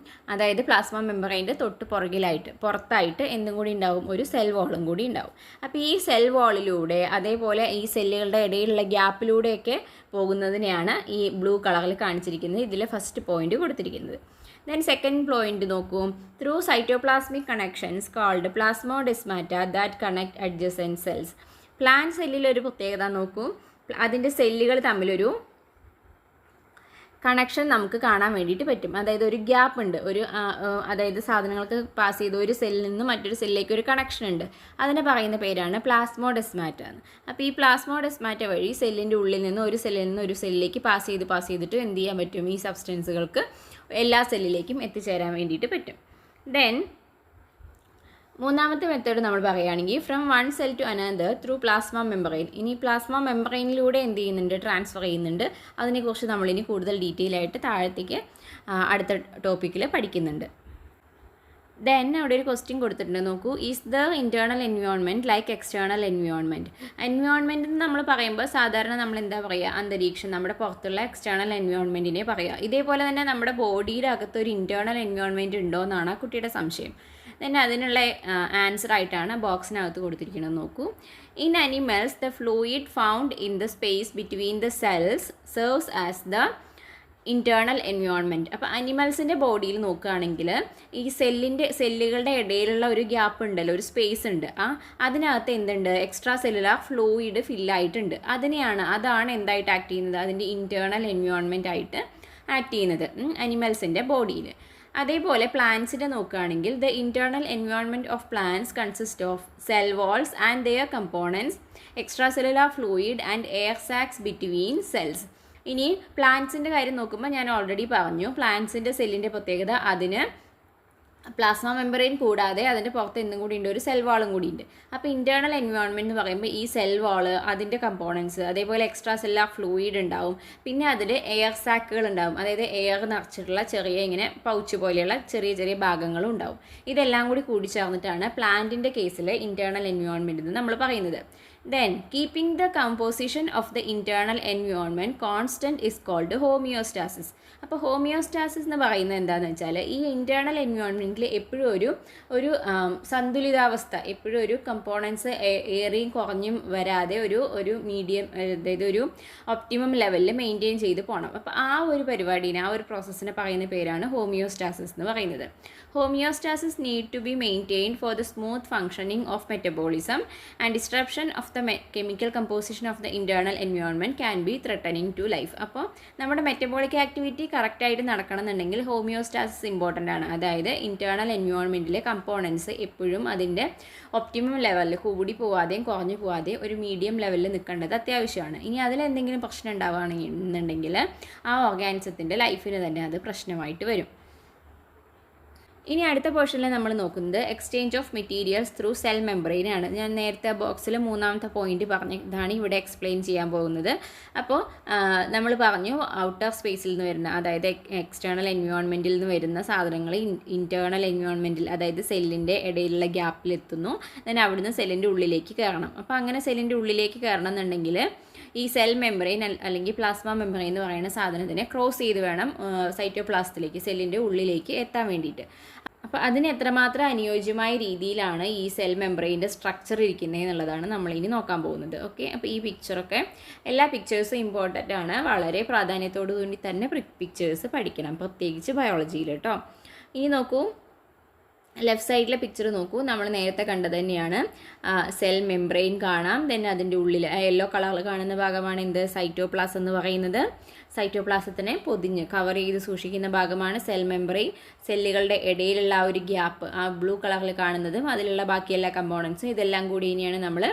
S1: അതായത് പ്ലാസ്മ മെമ്പറൈൻ്റെ തൊട്ട് പുറത്തായിട്ട് എന്തും കൂടി ഉണ്ടാവും, ഒരു സെൽ വാളും കൂടി ഉണ്ടാവും. അപ്പോൾ ഈ സെൽ വാളിലൂടെ, അതേപോലെ ഈ സെല്ലുകളുടെ ഇടയിലുള്ള ഗ്യാപ്പിലൂടെയൊക്കെ പോകുന്നതിനെയാണ് ഈ ബ്ലൂ കളറിൽ കാണിച്ചിരിക്കുന്നത്. ഇതിൽ ഫസ്റ്റ് പോയിന്റ് കൊടുത്തിരിക്കുന്നത്. ദെൻ സെക്കൻഡ് പോയിന്റ് നോക്കൂ, through cytoplasmic connections called plasmodesmata that connect adjacent cells. Plant സെല്ലിലൊരു പ്രത്യേകത നോക്കൂ, അതിൻ്റെ സെല്ലുകൾ തമ്മിലൊരു കണക്ഷൻ നമുക്ക് കാണാൻ വേണ്ടിയിട്ട് പറ്റും. അതായത് ഒരു ഗ്യാപ്പ് ഉണ്ട്, അതായത് സാധനങ്ങൾക്ക് പാസ് ചെയ്ത് ഒരു സെല്ലിൽ നിന്ന് മറ്റൊരു സെല്ലിലേക്ക് ഒരു കണക്ഷൻ ഉണ്ട്. അതിനെ പറയുന്ന പേരാണ് പ്ലാസ്മോഡെസ്മാറ്റ എന്ന്. അപ്പോൾ ഈ പ്ലാസ്മോഡെസ്മാറ്റ വഴി സെല്ലിൻ്റെ ഉള്ളിൽ നിന്ന് ഒരു സെല്ലിൽ നിന്ന് ഒരു സെല്ലിലേക്ക് പാസ് ചെയ്തിട്ട് എന്ത് ചെയ്യാൻ പറ്റും, ഈ സബ്സ്റ്റൻസുകൾക്ക് എല്ലാ സെല്ലിലേക്കും എത്തിച്ചേരാൻ വേണ്ടിയിട്ട് പറ്റും. ദെൻ മൂന്നാമത്തെ മെത്തേഡ് നമ്മൾ പറയുകയാണെങ്കിൽ from one cell to another through plasma membrane. ഇനി പ്ലാസ്മ മെമ്പറൈനിലൂടെ എന്ത് ചെയ്യുന്നുണ്ട്, ട്രാൻസ്ഫർ ചെയ്യുന്നുണ്ട്. അതിനെക്കുറിച്ച് നമ്മളിനി കൂടുതൽ ഡീറ്റെയിൽ ആയിട്ട് താഴത്തേക്ക് അടുത്ത ടോപ്പിക്കിൽ പഠിക്കുന്നുണ്ട്. ദെൻ അവിടെ ഒരു ക്വസ്റ്റ്യൻ കൊടുത്തിട്ടുണ്ട്. നോക്കൂ, is the internal environment like external environment. Environment എന്ന് നമ്മൾ പറയുമ്പോൾ സാധാരണ നമ്മൾ എന്താ പറയുക, അന്തരീക്ഷം, നമ്മുടെ പുറത്തുള്ള എക്സ്റ്റേണൽ എൻവയോൺമെൻറ്റിനെ പറയുക. ഇതേപോലെ തന്നെ നമ്മുടെ ബോഡിയുടെ അകത്ത് ഒരു ഇൻറ്റേർണൽ എൻവയോൺമെൻറ്റ് ഉണ്ടോ എന്നാണ് ആ കുട്ടിയുടെ സംശയം. ദെൻ അതിനുള്ള ആൻസർ ആയിട്ടാണ് ബോക്സിനകത്ത് കൊടുത്തിരിക്കുന്നത്. നോക്കൂ, in animals the fluid found in the space between the cells serves as the internal environment. അപ്പോൾ അനിമൽസിൻ്റെ ബോഡിയിൽ നോക്കുകയാണെങ്കിൽ ഈ സെല്ലുകളുടെ ഇടയിലുള്ള ഒരു ഗ്യാപ്പ് ഉണ്ടല്ലോ, ഒരു സ്പേസ് ഉണ്ട്. അതിനകത്ത് എന്തുണ്ട്, എക്സ്ട്രാ സെല്ലുലാർ ഫ്ലൂയിഡ് ഫില്ലായിട്ടുണ്ട്. അതാണ് എന്തായിട്ട് ആക്ട് ചെയ്യുന്നത്, അതിൻ്റെ ഇൻറ്റേർണൽ എൻവയോൺമെൻറ്റ് ആയിട്ട് ആക്ട് ചെയ്യുന്നത് അനിമൽസിൻ്റെ ബോഡിയിൽ. അതേപോലെ പ്ലാന്റ്സിൻ്റെ നോക്കുകയാണെങ്കിൽ the internal environment of plants consist of cell walls and their components, extra cellular fluid and air sacs between cells. ഇനി പ്ലാന്റ്സിൻ്റെ കാര്യം നോക്കുമ്പോൾ ഞാൻ ഓൾറെഡി പറഞ്ഞു, പ്ലാന്റ്സിൻ്റെ സെല്ലിൻ്റെ പ്രത്യേകത അതിന് പ്ലാസ്മ മെമ്പറൈൻ കൂടാതെ അതിൻ്റെ പുറത്ത് എന്തും കൂടി ഉണ്ട്, ഒരു സെൽ വാളും കൂടി ഉണ്ട്. അപ്പോൾ ഇൻറ്റേർണൽ എൻവയോൺമെൻറ്റ് എന്ന് പറയുമ്പോൾ ഈ സെൽ വാള്, അതിൻ്റെ കമ്പോണൻസ്, അതേപോലെ എക്സ്ട്രാ സെല്ലുലാർ ഫ്ലൂയിഡ് ഉണ്ടാവും. പിന്നെ അതിൽ എയർ സാക്കുകൾ ഉണ്ടാവും, അതായത് എയർ നിറച്ചിട്ടുള്ള ചെറിയ ഇങ്ങനെ പൗച്ച് പോലെയുള്ള ചെറിയ ചെറിയ ഭാഗങ്ങളും ഉണ്ടാവും. ഇതെല്ലാം കൂടി കൂടിച്ചേർന്നിട്ടാണ് പ്ലാന്റിൻ്റെ കേസിൽ ഇൻറ്റേർണൽ എൻവയോൺമെൻറ്റ് എന്ന് നമ്മൾ പറയുന്നത്. Then, keeping the composition of the internal environment constant is called homeostasis. അപ്പോൾ ഹോമിയോസ്റ്റാസിസ് എന്ന് പറയുന്നത് എന്താണെന്ന് വെച്ചാൽ ഈ ഇൻറ്റേർണൽ എൻവയോൺമെൻറ്റിൽ എപ്പോഴും ഒരു സന്തുലിതാവസ്ഥ, എപ്പോഴും ഒരു കമ്പോണൻസ് ഏറിയും കുറഞ്ഞും വരാതെ ഒരു മീഡിയം, അതായത് ഒരു ഒപ്റ്റിമം ലെവലിൽ മെയിൻറ്റെയിൻ ചെയ്ത് പോകണം. അപ്പോൾ ആ ഒരു പരിപാടിനെ, ആ ഒരു പ്രോസസ്സിനെ പറയുന്ന പേരാണ് ഹോമിയോസ്റ്റാസിസ് എന്ന് പറയുന്നത്. Homeostasis need to be maintained for the smooth functioning of metabolism and disruption of the chemical composition of the internal environment can be threatening to life. അപ്പോൾ നമ്മുടെ മെറ്റബോളിക് ആക്ടിവിറ്റി കറക്റ്റായിട്ട് നടക്കണമെന്നുണ്ടെങ്കിൽ ഹോമിയോസ്റ്റാസിസ് ഇമ്പോർട്ടൻ്റ് ആണ്. അതായത് ഇൻറ്റേർണൽ എൻവയോൺമെൻറ്റിലെ കമ്പോണൻസ് എപ്പോഴും അതിൻ്റെ ഒപ്റ്റിമം ലെവലിൽ കൂടി പോവാതെയും കുറഞ്ഞു പോവാതെയും ഒരു മീഡിയം ലെവലിൽ നിൽക്കേണ്ടത് അത്യാവശ്യമാണ്. ഇനി അതിലെന്തെങ്കിലും പ്രശ്നം ഉണ്ടാവുകയാണെന്നുണ്ടെങ്കിൽ ആ ഓർഗാനിസത്തിൻ്റെ ലൈഫിന് തന്നെ അത് പ്രശ്നമായിട്ട് വരും. ഇനി അടുത്ത പോർഷനിൽ നമ്മൾ നോക്കുന്നത് exchange of materials through cell membrane ആണ്. ഞാൻ നേരത്തെ ബോക്സിൽ മൂന്നാമത്തെ പോയിന്റ് പറഞ്ഞതാണ് ഇവിടെ എക്സ്പ്ലെയിൻ ചെയ്യാൻ പോകുന്നത്. അപ്പോൾ നമ്മൾ പറഞ്ഞു ഔട്ടർ സ്പേസിൽ നിന്ന് വരുന്ന, അതായത് എക്സ്റ്റേണൽ എൻവയോൺമെൻറ്റിൽ നിന്ന് വരുന്ന സാധനങ്ങൾ ഇൻറ്റേർണൽ എൻവയോൺമെൻറ്റിൽ, അതായത് സെല്ലിൻ്റെ ഇടയിലുള്ള ഗ്യാപ്പിലെത്തുന്നു. then അവിടുന്ന് സെല്ലിൻ്റെ ഉള്ളിലേക്ക് കയറണം. അപ്പോൾ അങ്ങനെ സെല്ലിൻ്റെ ഉള്ളിലേക്ക് കയറണം എന്നുണ്ടെങ്കിൽ ഈ സെൽ മെംബ്രെയിൻ അല്ലെങ്കിൽ പ്ലാസ്മ മെംബ്രെയിൻ എന്ന് പറയുന്ന സാധനത്തിനെ ക്രോസ് ചെയ്ത് വേണം സൈറ്റോപ്ലാസത്തിലേക്ക്, സെല്ലിൻ്റെ ഉള്ളിലേക്ക് എത്താൻ വേണ്ടിയിട്ട്. അപ്പോൾ അതിന് എത്രമാത്രം അനുയോജ്യമായ രീതിയിലാണ് ഈ സെൽ മെംബ്രെയിൻ്റെ സ്ട്രക്ചർ ഇരിക്കുന്നത് എന്നുള്ളതാണ് നമ്മളിനി നോക്കാൻ പോകുന്നത്. ഓക്കെ, അപ്പോൾ ഈ പിക്ചറൊക്കെ, എല്ലാ പിക്ചേഴ്സും ഇമ്പോർട്ടൻ്റ് ആണ്. വളരെ പ്രാധാന്യത്തോടു കൂടി തന്നെ പിക്ചേഴ്സ് പഠിക്കണം, പ്രത്യേകിച്ച് ബയോളജിയിൽ കേട്ടോ. ഇനി നോക്കൂ, ലെഫ്റ്റ് സൈഡിലെ പിക്ചർ നോക്കൂ. നമ്മൾ നേരത്തെ കണ്ടത് തന്നെയാണ്. സെൽ മെംബ്രെയിൻ കാണാം. ദെൻ അതിൻ്റെ ഉള്ളിൽ യെല്ലോ കളറിൽ കാണുന്ന ഭാഗമാണ് എന്ത്, സൈറ്റോപ്ലാസം എന്ന് പറയുന്നത്. സൈറ്റോപ്ലാസത്തിനെ പൊതിഞ്ഞ് കവർ ചെയ്ത് സൂക്ഷിക്കുന്ന ഭാഗമാണ് സെൽ മെംബ്രെയിൻ. സെല്ലുകളുടെ ഇടയിലുള്ള ആ ഒരു ഗ്യാപ്പ്, ആ ബ്ലൂ കളറിൽ കാണുന്നതും അതിലുള്ള ബാക്കി എല്ലാ കമ്പോണൻസും, ഇതെല്ലാം കൂടി ഇനിയാണ് നമ്മൾ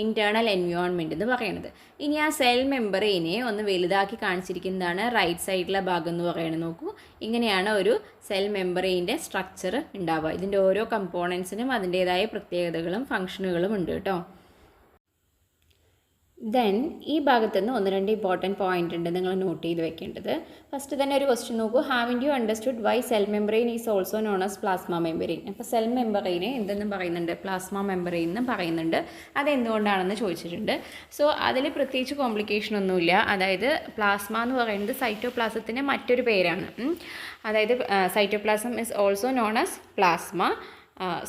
S1: ഇൻറ്റേർണൽ എൻവയോൺമെൻറ്റ് എന്ന് പറയുന്നത്. ഇനി ആ സെൽ മെംബ്രെയിനെ ഒന്ന് വലുതാക്കി കാണിച്ചിരിക്കുന്നതാണ് റൈറ്റ് സൈഡിലെ ഭാഗം എന്ന് പറയുന്നത്. നോക്കൂ, ഇങ്ങനെയാണ് ഒരു സെൽ മെംബ്രെയിൻ്റെ സ്ട്രക്ചർ ഉണ്ടാവുക. ഇതിൻ്റെ ഓരോ കമ്പോണൻസിനും അതിൻ്റേതായ പ്രത്യേകതകളും ഫങ്ഷനുകളും ഉണ്ട് കേട്ടോ. ദെൻ ഈ ഭാഗത്തുനിന്ന് ഒന്ന് രണ്ട് ഇമ്പോർട്ടൻറ്റ് പോയിൻ്റ് ഉണ്ട്, നിങ്ങൾ നോട്ട് ചെയ്ത് വെക്കേണ്ടത്. ഫസ്റ്റ് തന്നെ ഒരു ക്വസ്റ്റ്യൻ നോക്കൂ. Having you understood why cell membrane is also known as plasma membrane? അപ്പോൾ സെൽ മെംബ്രെയിനെ എന്തെന്നും പറയുന്നുണ്ട്, പ്ലാസ്മ മെംബ്രെയിൻ എന്നും പറയുന്നുണ്ട്. അതെന്തുകൊണ്ടാണെന്ന് ചോദിച്ചിട്ടുണ്ട്. സോ അതിൽ പ്രത്യേകിച്ച് കോംപ്ലിക്കേഷൻ ഒന്നുമില്ല. അതായത് പ്ലാസ്മ എന്ന് പറയുന്നത് സൈറ്റോപ്ലാസത്തിൻ്റെ മറ്റൊരു പേരാണ്. അതായത് cytoplasm is also known as plasma.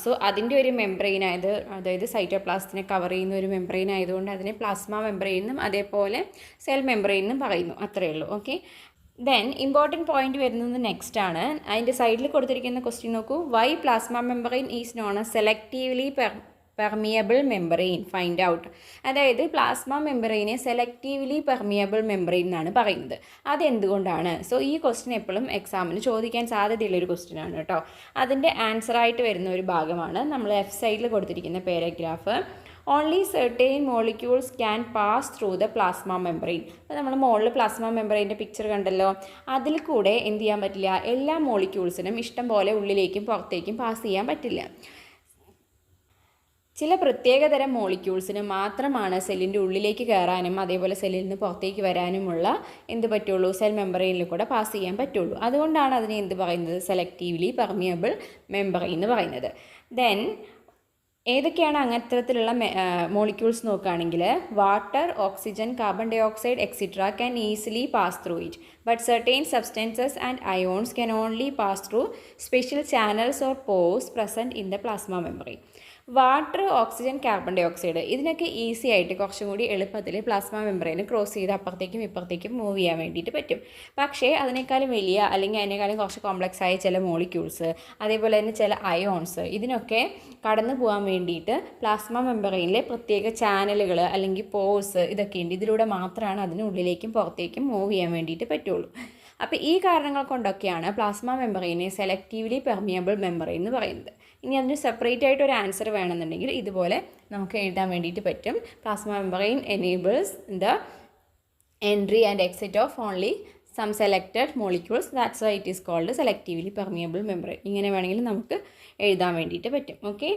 S1: So അതിൻ്റെ ഒരു മെംബ്രെയിൻ അതായത് സൈറ്റോപ്ലാസത്തിനെ കവർ ചെയ്യുന്ന ഒരു മെംബ്രെയിൻ ആയതുകൊണ്ട് അതിനെ പ്ലാസ്മ മെംബ്രെയിൻ എന്നും അതേപോലെ സെൽ മെംബ്രെയിൻ എന്നും പറയുന്നു. അത്രയേ ഉള്ളൂ. ഓക്കെ, ദെൻ ഇമ്പോർട്ടൻറ്റ് പോയിന്റ് വരുന്നത് നെക്സ്റ്റ് ആണ്. അതിൻ്റെ സൈഡിൽ കൊടുത്തിരിക്കുന്ന ക്വസ്റ്റ്യൻ നോക്കൂ. Why plasma membrane is known as selectively permeable membrane find out. അതായത് പ്ലാസ്മ മെംബ്രെയിനെ സെലക്റ്റീവ്ലി പെർമിയബിൾ മെംബ്രെയിൻ എന്നാണ് പറയുന്നത്. അതെന്തുകൊണ്ടാണ്? സോ ഈ ക്വസ്റ്റ്യൻ എപ്പോഴും എക്സാമിന് ചോദിക്കാൻ സാധ്യതയുള്ളൊരു ക്വസ്റ്റ്യൻ ആണ് കേട്ടോ. അതിൻ്റെ ആൻസറായിട്ട് വരുന്ന ഒരു ഭാഗമാണ് നമ്മൾ ലെഫ്റ്റ് സൈഡിൽ കൊടുത്തിരിക്കുന്ന paragraph. Only certain molecules can pass through the plasma membrane. അപ്പോൾ നമ്മൾ മുകളിൽ പ്ലാസ്മ മെംബ്രെയിൻ്റെ പിക്ചർ കണ്ടല്ലോ. അതിൽ കൂടെ എന്ത് ചെയ്യാൻ പറ്റില്ല, എല്ലാ മോളിക്യൂൾസിനും ഇഷ്ടം പോലെ ഉള്ളിലേക്കും പുറത്തേക്കും പാസ് ചെയ്യാൻ പറ്റില്ല. ചില പ്രത്യേകതരം മോളിക്യൂൾസിന് മാത്രമാണ് സെല്ലിൻ്റെ ഉള്ളിലേക്ക് കയറാനും അതേപോലെ സെല്ലിൽ നിന്ന് പുറത്തേക്ക് വരാനുമുള്ള എന്ത് പറ്റുള്ളൂ, സെൽ മെംബ്രെയിനിൽ കൂടെ പാസ് ചെയ്യാൻ പറ്റുള്ളൂ. അതുകൊണ്ടാണ് അതിനെ എന്ത് പറയുന്നത്, സെലക്റ്റീവ്ലി പെർമിയബിൾ മെംബ്രെയിൻ എന്ന് പറയുന്നത്. ദെൻ ഏതൊക്കെയാണ് അങ്ങനത്തരത്തിലുള്ള മോളിക്യൂൾസ് നോക്കുകയാണെങ്കിൽ water, oxygen, carbon dioxide etcetera can easily pass through it, but certain substances and ions can only pass through special channels or pores present in the plasma membrane. Water, oxygen, carbon dioxide ഇതിനൊക്കെ ഈസി ആയിട്ട് കുറച്ചും കൂടി എളുപ്പത്തിൽ പ്ലാസ്മ മെംബ്രെയിൻ ക്രോസ് ചെയ്ത് അപ്പുറത്തേക്കും ഇപ്പുറത്തേക്കും മൂവ് ചെയ്യാൻ വേണ്ടിയിട്ട് പറ്റും. പക്ഷേ അതിനേക്കാളും വലിയ അല്ലെങ്കിൽ അതിനേക്കാളും കുറച്ച് കോംപ്ലക്സ് ആയ ചില മോളിക്യൂൾസ് അതേപോലെ തന്നെ ചില അയോൺസ് ഇതിനൊക്കെ കടന്നു പോകാൻ വേണ്ടിയിട്ട് പ്ലാസ്മ മെംബ്രെയിനിലെ പ്രത്യേക ചാനലുകൾ അല്ലെങ്കിൽ പോർസ് ഇതൊക്കെ ഉണ്ട്. ഇതിലൂടെ മാത്രമാണ് അതിനുള്ളിലേക്കും പുറത്തേക്കും മൂവ് ചെയ്യാൻ വേണ്ടിയിട്ട് പറ്റുള്ളൂ. അപ്പോൾ ഈ കാരണങ്ങൾ കൊണ്ടൊക്കെയാണ് പ്ലാസ്മ മെംബ്രെയിനെ സെലക്റ്റീവ്ലി പെർമിയബിൾ മെംബ്രെയിൻ എന്ന് പറയുന്നത്. ഇനി അതിന് സെപ്പറേറ്റ് ആയിട്ട് ഒരു ആൻസർ വേണമെന്നുണ്ടെങ്കിൽ ഇതുപോലെ നമുക്ക് എഴുതാൻ വേണ്ടിയിട്ട് പറ്റും. Plasma membrane enables the entry and exit of only some selected molecules, that's why it is called selectively permeable membrane. ഇങ്ങനെ വേണമെങ്കിൽ നമുക്ക് എഴുതാൻ വേണ്ടിയിട്ട് പറ്റും. ഓക്കെ,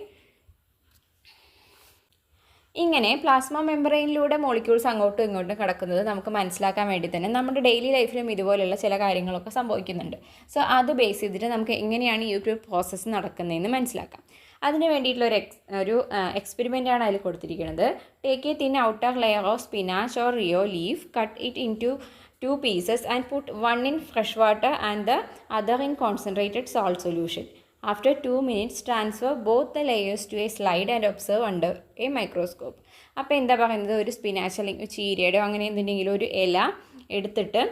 S1: ഇങ്ങനെ പ്ലാസ്മ മെംബ്രെയിനിലൂടെ മോളിക്യൂൾസ് അങ്ങോട്ടും ഇങ്ങോട്ടും കിടക്കുന്നത് നമുക്ക് മനസ്സിലാക്കാൻ വേണ്ടി തന്നെ നമ്മുടെ ഡെയിലി ലൈഫിലും ഇതുപോലെയുള്ള ചില കാര്യങ്ങളൊക്കെ സംഭവിക്കുന്നുണ്ട്. സോ അത് ബേസ് ചെയ്തിട്ട് നമുക്ക് എങ്ങനെയാണ് ഈ ഒരു പ്രോസസ്സ് നടക്കുന്നതെന്ന് മനസ്സിലാക്കാം. അതിന് വേണ്ടിയിട്ടുള്ള ഒരു എക്സ്പെരിമെൻ്റാണ് അതിൽ കൊടുത്തിരിക്കുന്നത്. Take a thin outer layer of spinach or rhoeo leaf, cut it into 2 pieces and put one in fresh water and the other in concentrated salt solution. After 2 minutes, transfer both the layers to a slide and observe under a microscope. അപ്പോൾ എന്താ പറയുന്നത്, ഒരു സ്പിനാച്ച് അല്ലെങ്കിൽ ചീരയുടെ അങ്ങനെ എന്തെങ്കിലും ഒരു ഇല എടുത്തിട്ട്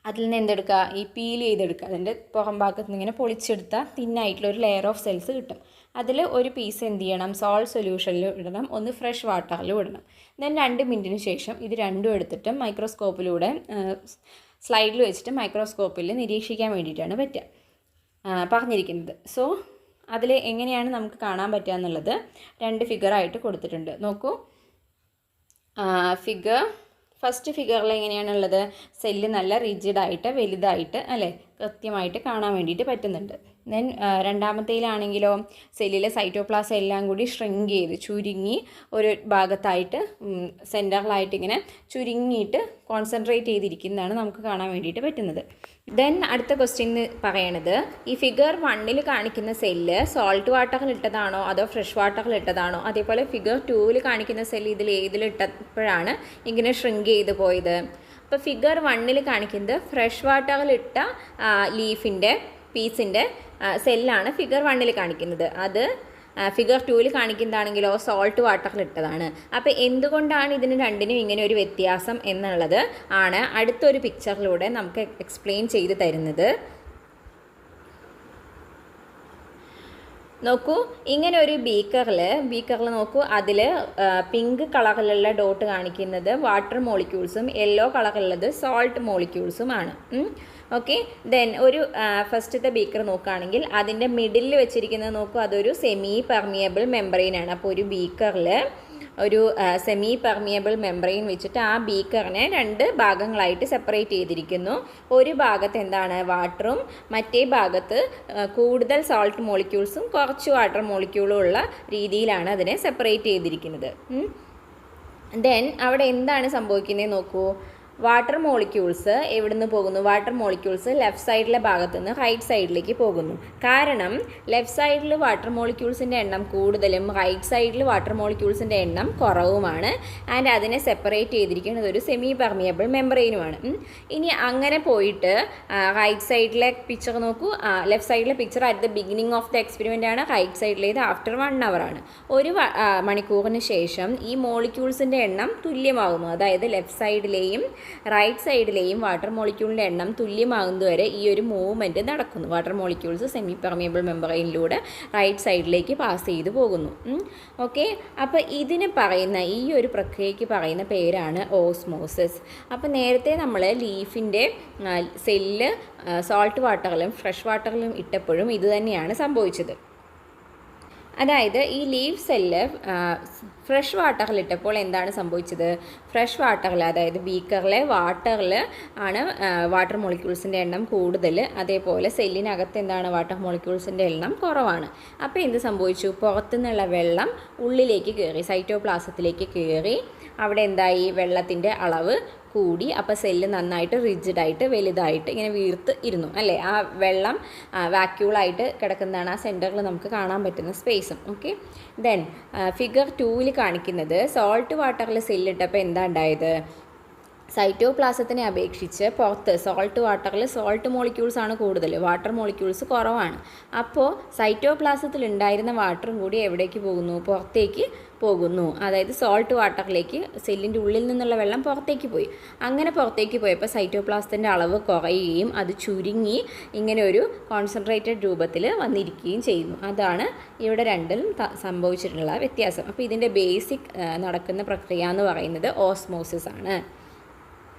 S1: അതിൽ നിന്ന് എന്തെടുക്കുക, ഈ പീൽ ചെയ്തെടുക്കുക. അതിൻ്റെ പുറം ഭാഗത്ത് നിന്ന് ഇങ്ങനെ പൊളിച്ചെടുത്താൽ തിന്നായിട്ടുള്ള ഒരു ലെയർ ഓഫ് സെൽസ് കിട്ടും. അതിൽ ഒരു പീസ് എന്ത് ചെയ്യണം, സോൾട്ട് സൊല്യൂഷനിൽ ഇടണം, ഒന്ന് ഫ്രഷ് വാട്ടറിലും ഇടണം. ദെൻ 2 മിനിറ്റിന് ശേഷം ഇത് രണ്ടും എടുത്തിട്ട് മൈക്രോസ്കോപ്പിലൂടെ സ്ലൈഡിൽ വെച്ചിട്ട് മൈക്രോസ്കോപ്പിൽ നിരീക്ഷിക്കാൻ വേണ്ടിയിട്ടാണ് പറഞ്ഞിരിക്കുന്നത്. സോ അതിൽ എങ്ങനെയാണ് നമുക്ക് കാണാൻ പറ്റുക എന്നുള്ളത് 2 ഫിഗറായിട്ട് കൊടുത്തിട്ടുണ്ട്. നോക്കൂ, ഫസ്റ്റ് ഫിഗറിൽ എങ്ങനെയാണുള്ളത്, സെല്ല് നല്ല റിജിഡായിട്ട് വലുതായിട്ട് അല്ലേ കൃത്യമായിട്ട് കാണാൻ വേണ്ടിയിട്ട് പറ്റുന്നുണ്ട്. ദെൻ രണ്ടാമത്തേലാണെങ്കിലോ സെല്ലിലെ സൈറ്റോപ്ലാസം എല്ലാം കൂടി ഷ്രിങ്ക് ചെയ്ത് ചുരുങ്ങി ഒരു ഭാഗത്തായിട്ട് സെൻറ്ററിലായിട്ട് ഇങ്ങനെ ചുരുങ്ങിയിട്ട് കോൺസെൻട്രേറ്റ് ചെയ്തിരിക്കുന്നതാണ് നമുക്ക് കാണാൻ വേണ്ടിയിട്ട് പറ്റുന്നത്. ദെൻ അടുത്ത ക്വസ്റ്റ്യൻ പറയണത്, ഈ ഫിഗർ 1 കാണിക്കുന്ന സെല്ല് സോൾട്ട് വാട്ടറിൽ ഇട്ടതാണോ അതോ ഫ്രഷ് വാട്ടറിൽ ഇട്ടതാണോ, അതേപോലെ ഫിഗർ 2 കാണിക്കുന്ന സെല്ല് ഏതിലിട്ടപ്പോഴാണ് ഇങ്ങനെ ഷ്രിങ്ക് ചെയ്ത് പോയത്. അപ്പോൾ ഫിഗർ 1 കാണിക്കുന്നത് ഫ്രഷ് വാട്ടറിലിട്ട ലീഫിൻ്റെ പീസിൻ്റെ സെല്ലാണ് ഫിഗർ 1 കാണിക്കുന്നത്. അത് ഫിഗർ 2 കാണിക്കുന്നതാണെങ്കിലോ സോൾട്ട് വാട്ടറിലിട്ടതാണ്. അപ്പോൾ എന്തുകൊണ്ടാണ് ഇതിന് രണ്ടിനും ഇങ്ങനെ ഒരു വ്യത്യാസം എന്നുള്ളത് ആണ് അടുത്തൊരു പിക്ചറിലൂടെ നമുക്ക് എക്സ്പ്ലെയിൻ ചെയ്ത് തരുന്നത്. നോക്കൂ, ഇങ്ങനെ ഒരു ബീക്കറിൽ നോക്കൂ, അതിൽ പിങ്ക് കളറിലുള്ള ഡോട്ട് കാണിക്കുന്നത് വാട്ടർ മോളിക്യൂൾസും യെല്ലോ കളറിലുള്ളത് സോൾട്ട് മോളിക്യൂൾസുമാണ്. ഓക്കെ, ദെൻ ഒരു ഫസ്റ്റത്തെ ബീക്കർ നോക്കുകയാണെങ്കിൽ അതിൻ്റെ മിഡിലിൽ വെച്ചിരിക്കുന്നത് നോക്കൂ, അതൊരു സെമി പെർമിയബിൾ മെംബ്രെയിനാണ്. അപ്പോൾ ഒരു ബീക്കറിൽ ഒരു സെമി പെർമിയബിൾ മെംബ്രെയിൻ വെച്ചിട്ട് ആ ബീക്കറിനെ 2 ഭാഗങ്ങളായിട്ട് സെപ്പറേറ്റ് ചെയ്തിരിക്കുന്നു. ഒരു ഭാഗത്ത് എന്താണ് വാട്ടറും മറ്റേ ഭാഗത്ത് കൂടുതൽ സോൾട്ട് മോളിക്യൂൾസും കുറച്ച് വാട്ടർ മോളിക്യൂളും ഉള്ള രീതിയിലാണ് അതിനെ സെപ്പറേറ്റ് ചെയ്തിരിക്കുന്നത്. ദെൻ അവിടെ എന്താണ് സംഭവിക്കുന്നത് നോക്കൂ, വാട്ടർ മോളിക്യൂൾസ് എവിടെ നിന്ന് പോകുന്നു, വാട്ടർ മോളിക്യൂൾസ് ലെഫ്റ്റ് സൈഡിലെ ഭാഗത്ത് നിന്ന് റൈറ്റ് സൈഡിലേക്ക് പോകുന്നു. കാരണം ലെഫ്റ്റ് സൈഡിൽ വാട്ടർ മോളിക്യൂൾസിൻ്റെ എണ്ണം കൂടുതലും റൈറ്റ് സൈഡിൽ വാട്ടർ മോളിക്യൂൾസിൻ്റെ എണ്ണം കുറവുമാണ്. ആൻഡ് അതിനെ സെപ്പറേറ്റ് ചെയ്തിരിക്കുന്നത് ഒരു സെമി പെർമിയബിൾ മെംബ്രെയിനുമാണ്. ഇനി അങ്ങനെ പോയിട്ട് റൈറ്റ് സൈഡിലെ പിക്ചർ നോക്കൂ, ലെഫ്റ്റ് സൈഡിലെ picture at the beginning of the experiment ആണ്, റൈറ്റ് സൈഡിലേത് ആഫ്റ്റർ 1 hour ആണ്. ഒരു മണിക്കൂറിന് ശേഷം ഈ മോളിക്യൂൾസിൻ്റെ എണ്ണം തുല്യമാകുന്നു. അതായത് ലെഫ്റ്റ് സൈഡിലെയും റൈറ്റ് സൈഡിലെയും വാട്ടർ മോളിക്യൂളിൻ്റെ എണ്ണം തുല്യമാകുന്നതുവരെ ഈ ഒരു മൂവ്മെൻറ്റ് നടക്കുന്നു. വാട്ടർ മോളിക്യൂൾസ് സെമി പെർമിയബിൾ മെംബ്രെയിനിലൂടെ റൈറ്റ് സൈഡിലേക്ക് പാസ് ചെയ്ത് പോകുന്നു. ഓക്കെ, അപ്പോൾ ഇതിന് പറയുന്ന ഈ ഒരു പ്രക്രിയയ്ക്ക് പറയുന്ന പേരാണ് ഓസ്മോസിസ്. അപ്പോൾ നേരത്തെ നമ്മൾ ലീഫിൻ്റെ സെല്ല് സോൾട്ട് വാട്ടറിലും ഫ്രഷ് വാട്ടറിലും ഇട്ടപ്പോഴും ഇത് തന്നെയാണ് സംഭവിച്ചത്. അതായത് ഈ ലീഫ് സെല്ല് ഫ്രഷ് വാട്ടറിലിട്ടപ്പോൾ എന്താണ് സംഭവിച്ചത്, ഫ്രഷ് വാട്ടറിൽ അതായത് ബീക്കറിലെ വാട്ടറിൽ ആണ് വാട്ടർ മോളിക്യൂൾസിൻ്റെ എണ്ണം കൂടുതൽ, അതേപോലെ സെല്ലിനകത്ത് എന്താണ് വാട്ടർ മോളിക്യൂൾസിൻ്റെ എണ്ണം കുറവാണ്. അപ്പോൾ എന്ത് സംഭവിച്ചു, പുറത്തുനിന്നുള്ള വെള്ളം ഉള്ളിലേക്ക് കയറി, സൈറ്റോപ്ലാസത്തിലേക്ക് കയറി, അവിടെ എന്തായി വെള്ളത്തിൻ്റെ അളവ് കൂടി. അപ്പോൾ സെല്ല് നന്നായിട്ട് റിജിഡായിട്ട് വലുതായിട്ട് ഇങ്ങനെ വീർത്ത് ഇരുന്നു അല്ലേ. ആ വെള്ളം വാക്യൂളായിട്ട് കിടക്കുന്നതാണ് ആ സെൻറ്ററിൽ നമുക്ക് കാണാൻ പറ്റുന്ന സ്പേസും. ഓക്കെ, ദെൻ ഫിഗർ 2 കാണിക്കുന്നത് സോൾട്ട് വാട്ടറിൽ സെല്ലിട്ടപ്പോൾ എന്താ ഉണ്ടായത്, സൈറ്റോപ്ലാസത്തിനെ അപേക്ഷിച്ച് പുറത്ത് സോൾട്ട് വാട്ടറിൽ സോൾട്ട് മോളിക്യൂൾസ് ആണ് കൂടുതൽ, വാട്ടർ മോളിക്യൂൾസ് കുറവാണ്. അപ്പോൾ സൈറ്റോപ്ലാസത്തിൽ ഉണ്ടായിരുന്ന വാട്ടറും കൂടി എവിടേക്ക് പോകുന്നു, പുറത്തേക്ക് പോകുന്നു. അതായത് സോൾട്ട് വാട്ടറിലേക്ക് സെല്ലിൻ്റെ ഉള്ളിൽ നിന്നുള്ള വെള്ളം പുറത്തേക്ക് പോയി. അങ്ങനെ പുറത്തേക്ക് പോയപ്പോൾ സൈറ്റോപ്ലാസത്തിൻ്റെ അളവ് കുറയുകയും അത് ചുരുങ്ങി ഇങ്ങനെ ഒരു കോൺസെൻട്രേറ്റഡ് രൂപത്തിൽ വന്നിരിക്കുകയും ചെയ്യുന്നു. അതാണ് ഇവിടെ രണ്ടിലും സംഭവിച്ചിട്ടുള്ള വ്യത്യാസം. അപ്പോൾ ഇതിൻ്റെ ബേസിക് നടക്കുന്ന പ്രക്രിയ എന്ന് പറയുന്നത് ഓസ്മോസിസ് ആണ്.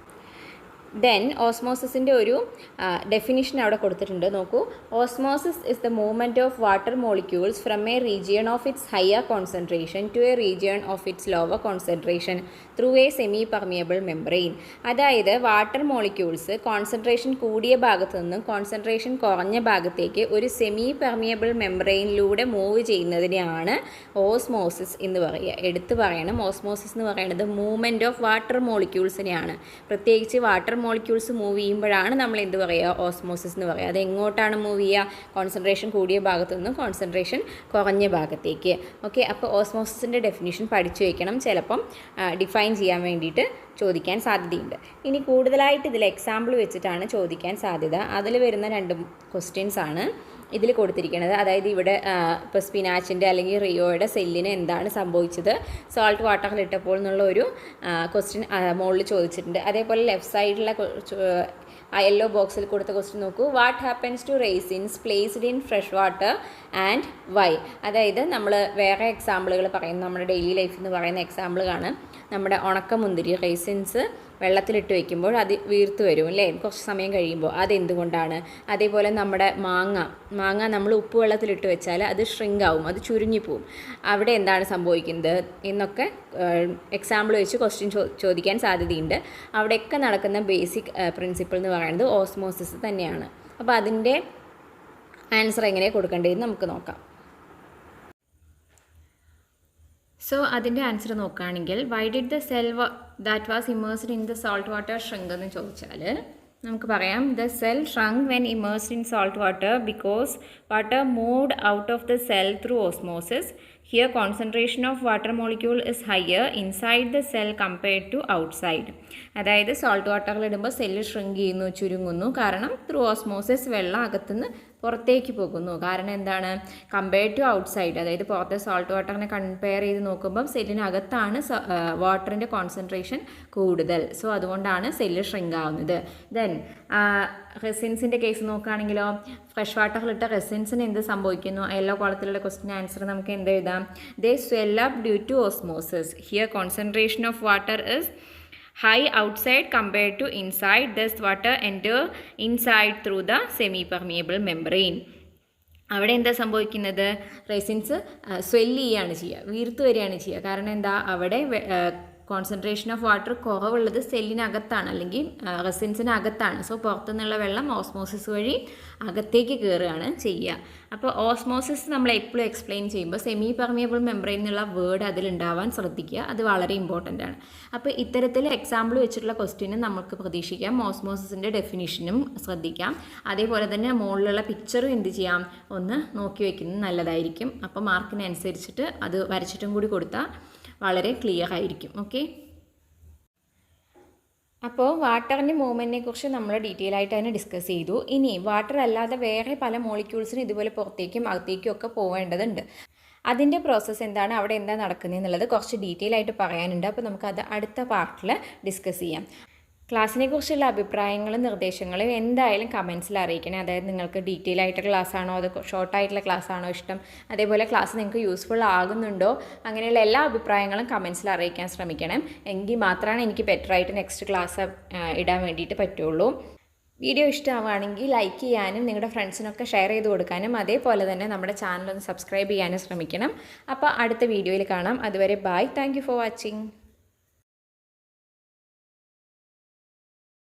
S1: ദെൻ ഓസ്മോസിസിൻ്റെ ഒരു ഡെഫിനിഷൻ അവിടെ കൊടുത്തിട്ടുണ്ട്. നോക്കൂ, osmosis is the movement of water molecules from a region of its higher concentration to a region of its lower concentration through a semi permeable membrane. അതായത് വാട്ടർ മോളിക്യൂൾസ് കോൺസെൻട്രേഷൻ കൂടിയ ഭാഗത്തു നിന്നും കോൺസെൻട്രേഷൻ കുറഞ്ഞ ഭാഗത്തേക്ക് ഒരു സെമി പെർമിയബിൾ മെംബ്രെയിനിലൂടെ മൂവ് ചെയ്യുന്നതിനെയാണ് ഓസ്മോസിസ് എന്ന് പറയുക. എടുത്തു പറയണം, ഓസ്മോസിസ് എന്ന് പറയുന്നത് മൂവ്മെൻറ്റ് ഓഫ് വാട്ടർ മോളിക്യൂൾസിനെയാണ്. പ്രത്യേകിച്ച് വാട്ടർ മോളിക്യൂൾസ് മൂവ് ചെയ്യുമ്പോഴാണ് നമ്മൾ എന്ത് പറയുക, ഓസ്മോസിസ് എന്ന് പറയുക. അത് എങ്ങോട്ടാണ് മൂവ് ചെയ്യുക, കോൺസെൻട്രേഷൻ കൂടിയ ഭാഗത്തു നിന്നും കോൺസെൻട്രേഷൻ കുറഞ്ഞ ഭാഗത്തേക്ക്. ഓക്കെ, അപ്പോൾ ഓസ്മോസിസിൻ്റെ ഡെഫിനിഷൻ പഠിച്ചു വയ്ക്കണം, ചിലപ്പം ഡിഫൈൻ ചെയ്യാൻ വേണ്ടിയിട്ട് ചോദിക്കാൻ സാധ്യതയുണ്ട്. ഇനി കൂടുതലായിട്ട് ഇതിൽ എക്സാമ്പിൾ വെച്ചിട്ടാണ് ചോദിക്കാൻ സാധ്യത. അതിൽ വരുന്ന 2 ക്വസ്റ്റ്യൻസ് ആണ് ഇതിൽ കൊടുത്തിരിക്കുന്നത്. അതായത് ഇവിടെ ഇപ്പോൾ സ്പിനാച്ചിൻ്റെ അല്ലെങ്കിൽ റിയോയുടെ സെല്ലിന് എന്താണ് സംഭവിച്ചത് സോൾട്ട് വാട്ടറിലിട്ടപ്പോൾ എന്നുള്ള ഒരു ക്വസ്റ്റ്യൻ മുകളിൽ ചോദിച്ചിട്ടുണ്ട്. അതേപോലെ ലെഫ്റ്റ് സൈഡിലുള്ള യെല്ലോ ബോക്സിൽ കൊടുത്ത ക്വസ്റ്റ്യൻ നോക്കൂ. What happens to raisins placed in fresh water and why? അതായത് നമ്മൾ വേറെ എക്സാമ്പിളുകൾ പറയുന്നു, നമ്മുടെ ഡെയിലി ലൈഫിൽ നിന്ന് പറയുന്ന എക്സാമ്പിളാണ്. നമ്മുടെ ഉണക്കമുന്തിരി റേസിൻസ് വെള്ളത്തിലിട്ട് വയ്ക്കുമ്പോൾ അത് വീർത്ത് വരും അല്ലേ, കുറച്ച് സമയം കഴിയുമ്പോൾ. അതെന്തുകൊണ്ടാണ്? അതേപോലെ നമ്മുടെ മാങ്ങ നമ്മൾ ഉപ്പ് വെള്ളത്തിലിട്ട് വെച്ചാൽ അത് ഷ്രിങ്ക് ആവും, അത് ചുരുങ്ങിപ്പോവും. അവിടെ എന്താണ് സംഭവിക്കുന്നത് എന്നൊക്കെ എക്സാമ്പിൾ വെച്ച് ക്വസ്റ്റ്യൻ ചോദിക്കാൻ സാധ്യതയുണ്ട്. അവിടെയൊക്കെ നടക്കുന്ന ബേസിക് പ്രിൻസിപ്പിൾ എന്ന് പറയുന്നത് ഓസ്മോസിസ് തന്നെയാണ്. അപ്പോൾ അതിൻ്റെ ആൻസർ എങ്ങനെ കൊടുക്കേണ്ടതെന്ന് നമുക്ക് നോക്കാം. സോ അതിൻ്റെ ആൻസർ നോക്കുകയാണെങ്കിൽ why did the cell that was immersed in the salt water shrink എന്ന് ചോദിച്ചാൽ നമുക്ക് പറയാം, the cell shrunk when immersed in salt water because water moved out of the cell through osmosis. Here concentration of water molecule is higher inside the cell compared to outside. അതായത് സോൾട്ട് വാട്ടറിലിടുമ്പോൾ സെല്ല് ഷ്രിങ്ക് ചെയ്യുന്നു, ചുരുങ്ങുന്നു. കാരണം ത്രൂ ഓസ്മോസിസ് വെള്ളം അകത്തുനിന്ന് പുറത്തേക്ക് പോകുന്നു. കാരണം എന്താണ്, കമ്പയർഡ് ടു ഔട്ട്സൈഡ്, അതായത് പുറത്തെ സോൾട്ട് വാട്ടറിനെ കമ്പയർ ചെയ്ത് നോക്കുമ്പം സെല്ലിനകത്താണ് വാട്ടറിൻ്റെ കോൺസെൻട്രേഷൻ കൂടുതൽ. സോ അതുകൊണ്ടാണ് സെല്ല് ഷ്രിങ്ക് ആവുന്നത്. ദെൻ റെസിൻസിൻ്റെ കേസ് നോക്കുകയാണെങ്കിലോ, ഫ്രഷ് വാട്ടറിലിട്ട റെസിൻസിന് എന്ത് സംഭവിക്കുന്നു? യെല്ലോ കോളത്തിലുള്ള ക്വസ്റ്റ്യൻ ആൻസർ നമുക്ക് എന്ത് എഴുതാം? They swell up due to osmosis. Here concentration of water is high outside compared to inside, thus water enter inside through the semi-permeable membrane. അവിടെ എന്താ സംഭവിക്കുന്നത്? റെസിൻസ് സ്വെല്ല് ചെയ്യുകയാണ് ചെയ്യുക, വീർത്ത് വരികയാണ് ചെയ്യുക. കാരണം എന്താ, അവിടെ കോൺസെൻട്രേഷൻ ഓഫ് വാട്ടർ കുറവുള്ളത് സെല്ലിനകത്താണ് അല്ലെങ്കിൽ റെസിൻസിനകത്താണ്. സോ പുറത്തുനിന്നുള്ള വെള്ളം ഓസ്മോസിസ് വഴി അകത്തേക്ക് കയറുകയാണ് ചെയ്യുക. അപ്പോൾ ഓസ്മോസിസ് നമ്മൾ എപ്പോഴും എക്സ്പ്ലെയിൻ ചെയ്യുമ്പോൾ സെമി പെർമിയബിൾ മെംബ്രെയിൻ എന്നുള്ള വേർഡ് അതിലുണ്ടാവാൻ ശ്രദ്ധിക്കുക, അത് വളരെ ഇമ്പോർട്ടൻ്റ് ആണ്. അപ്പോൾ ഇത്തരത്തിൽ എക്സാമ്പിൾ വെച്ചിട്ടുള്ള ക്വസ്റ്റ്യനും നമുക്ക് പ്രതീക്ഷിക്കാം. ഓസ്മോസിസിൻ്റെ ഡെഫിനിഷനും ശ്രദ്ധിക്കാം. അതേപോലെ തന്നെ മുകളിലുള്ള പിക്ചറും എന്ത് ചെയ്യാം, ഒന്ന് നോക്കി വയ്ക്കുന്നത് നല്ലതായിരിക്കും. അപ്പോൾ മാർക്കിനനുസരിച്ചിട്ട് അത് വരച്ചിട്ടും കൂടി കൊടുത്താൽ വളരെ ക്ലിയർ ആയിരിക്കും. ഓക്കെ, അപ്പോൾ വാട്ടറിൻ്റെ മൂവ്മെൻറ്റിനെ കുറിച്ച് നമ്മൾ ഡീറ്റെയിൽ ആയിട്ട് തന്നെ ഡിസ്കസ് ചെയ്തു. ഇനി വാട്ടർ അല്ലാതെ വേറെ പല മോളിക്യൂൾസിനും ഇതുപോലെ പുറത്തേക്കും അകത്തേക്കും ഒക്കെ പോവേണ്ടതുണ്ട്. അതിൻ്റെ പ്രോസസ്സ് എന്താണ്, അവിടെ എന്താ നടക്കുന്നത് എന്നുള്ളത് കുറച്ച് ഡീറ്റെയിൽ ആയിട്ട് പറയാനുണ്ട്. അപ്പോൾ നമുക്കത് അടുത്ത പാർട്ടിൽ ഡിസ്കസ് ചെയ്യാം. ക്ലാസ്സിനെ കുറിച്ചുള്ള അഭിപ്രായങ്ങളും നിർദ്ദേശങ്ങളും എന്തായാലും കമൻസിൽ അറിയിക്കണേ. അതായത് നിങ്ങൾക്ക് ഡീറ്റെയിൽ ആയിട്ടുള്ള ക്ലാസ് ആണോ അതോ ഷോർട്ടായിട്ടുള്ള ക്ലാസ് ആണോ ഇഷ്ടം, അതേപോലെ ക്ലാസ് നിങ്ങൾക്ക് യൂസ്ഫുൾ ആകുന്നുണ്ടോ, അങ്ങനെയുള്ള എല്ലാ അഭിപ്രായങ്ങളും കമൻസിൽ അറിയിക്കാൻ ശ്രമിക്കണം. എങ്കിൽ മാത്രമാണ് എനിക്ക് ബെറ്ററായിട്ട് നെക്സ്റ്റ് ക്ലാസ് ഇടാൻ വേണ്ടിയിട്ട് പറ്റുള്ളൂ. വീഡിയോ ഇഷ്ടമാവുകയാണെങ്കിൽ ലൈക്ക് ചെയ്യാനും നിങ്ങളുടെ ഫ്രണ്ട്സിനൊക്കെ ഷെയർ ചെയ്ത് കൊടുക്കാനും അതേപോലെ തന്നെ നമ്മുടെ ചാനൽ ഒന്ന് സബ്സ്ക്രൈബ് ചെയ്യാനും ശ്രമിക്കണം. അപ്പോൾ അടുത്ത വീഡിയോയിൽ കാണാം. അതുവരെ bye. Thank you for watching.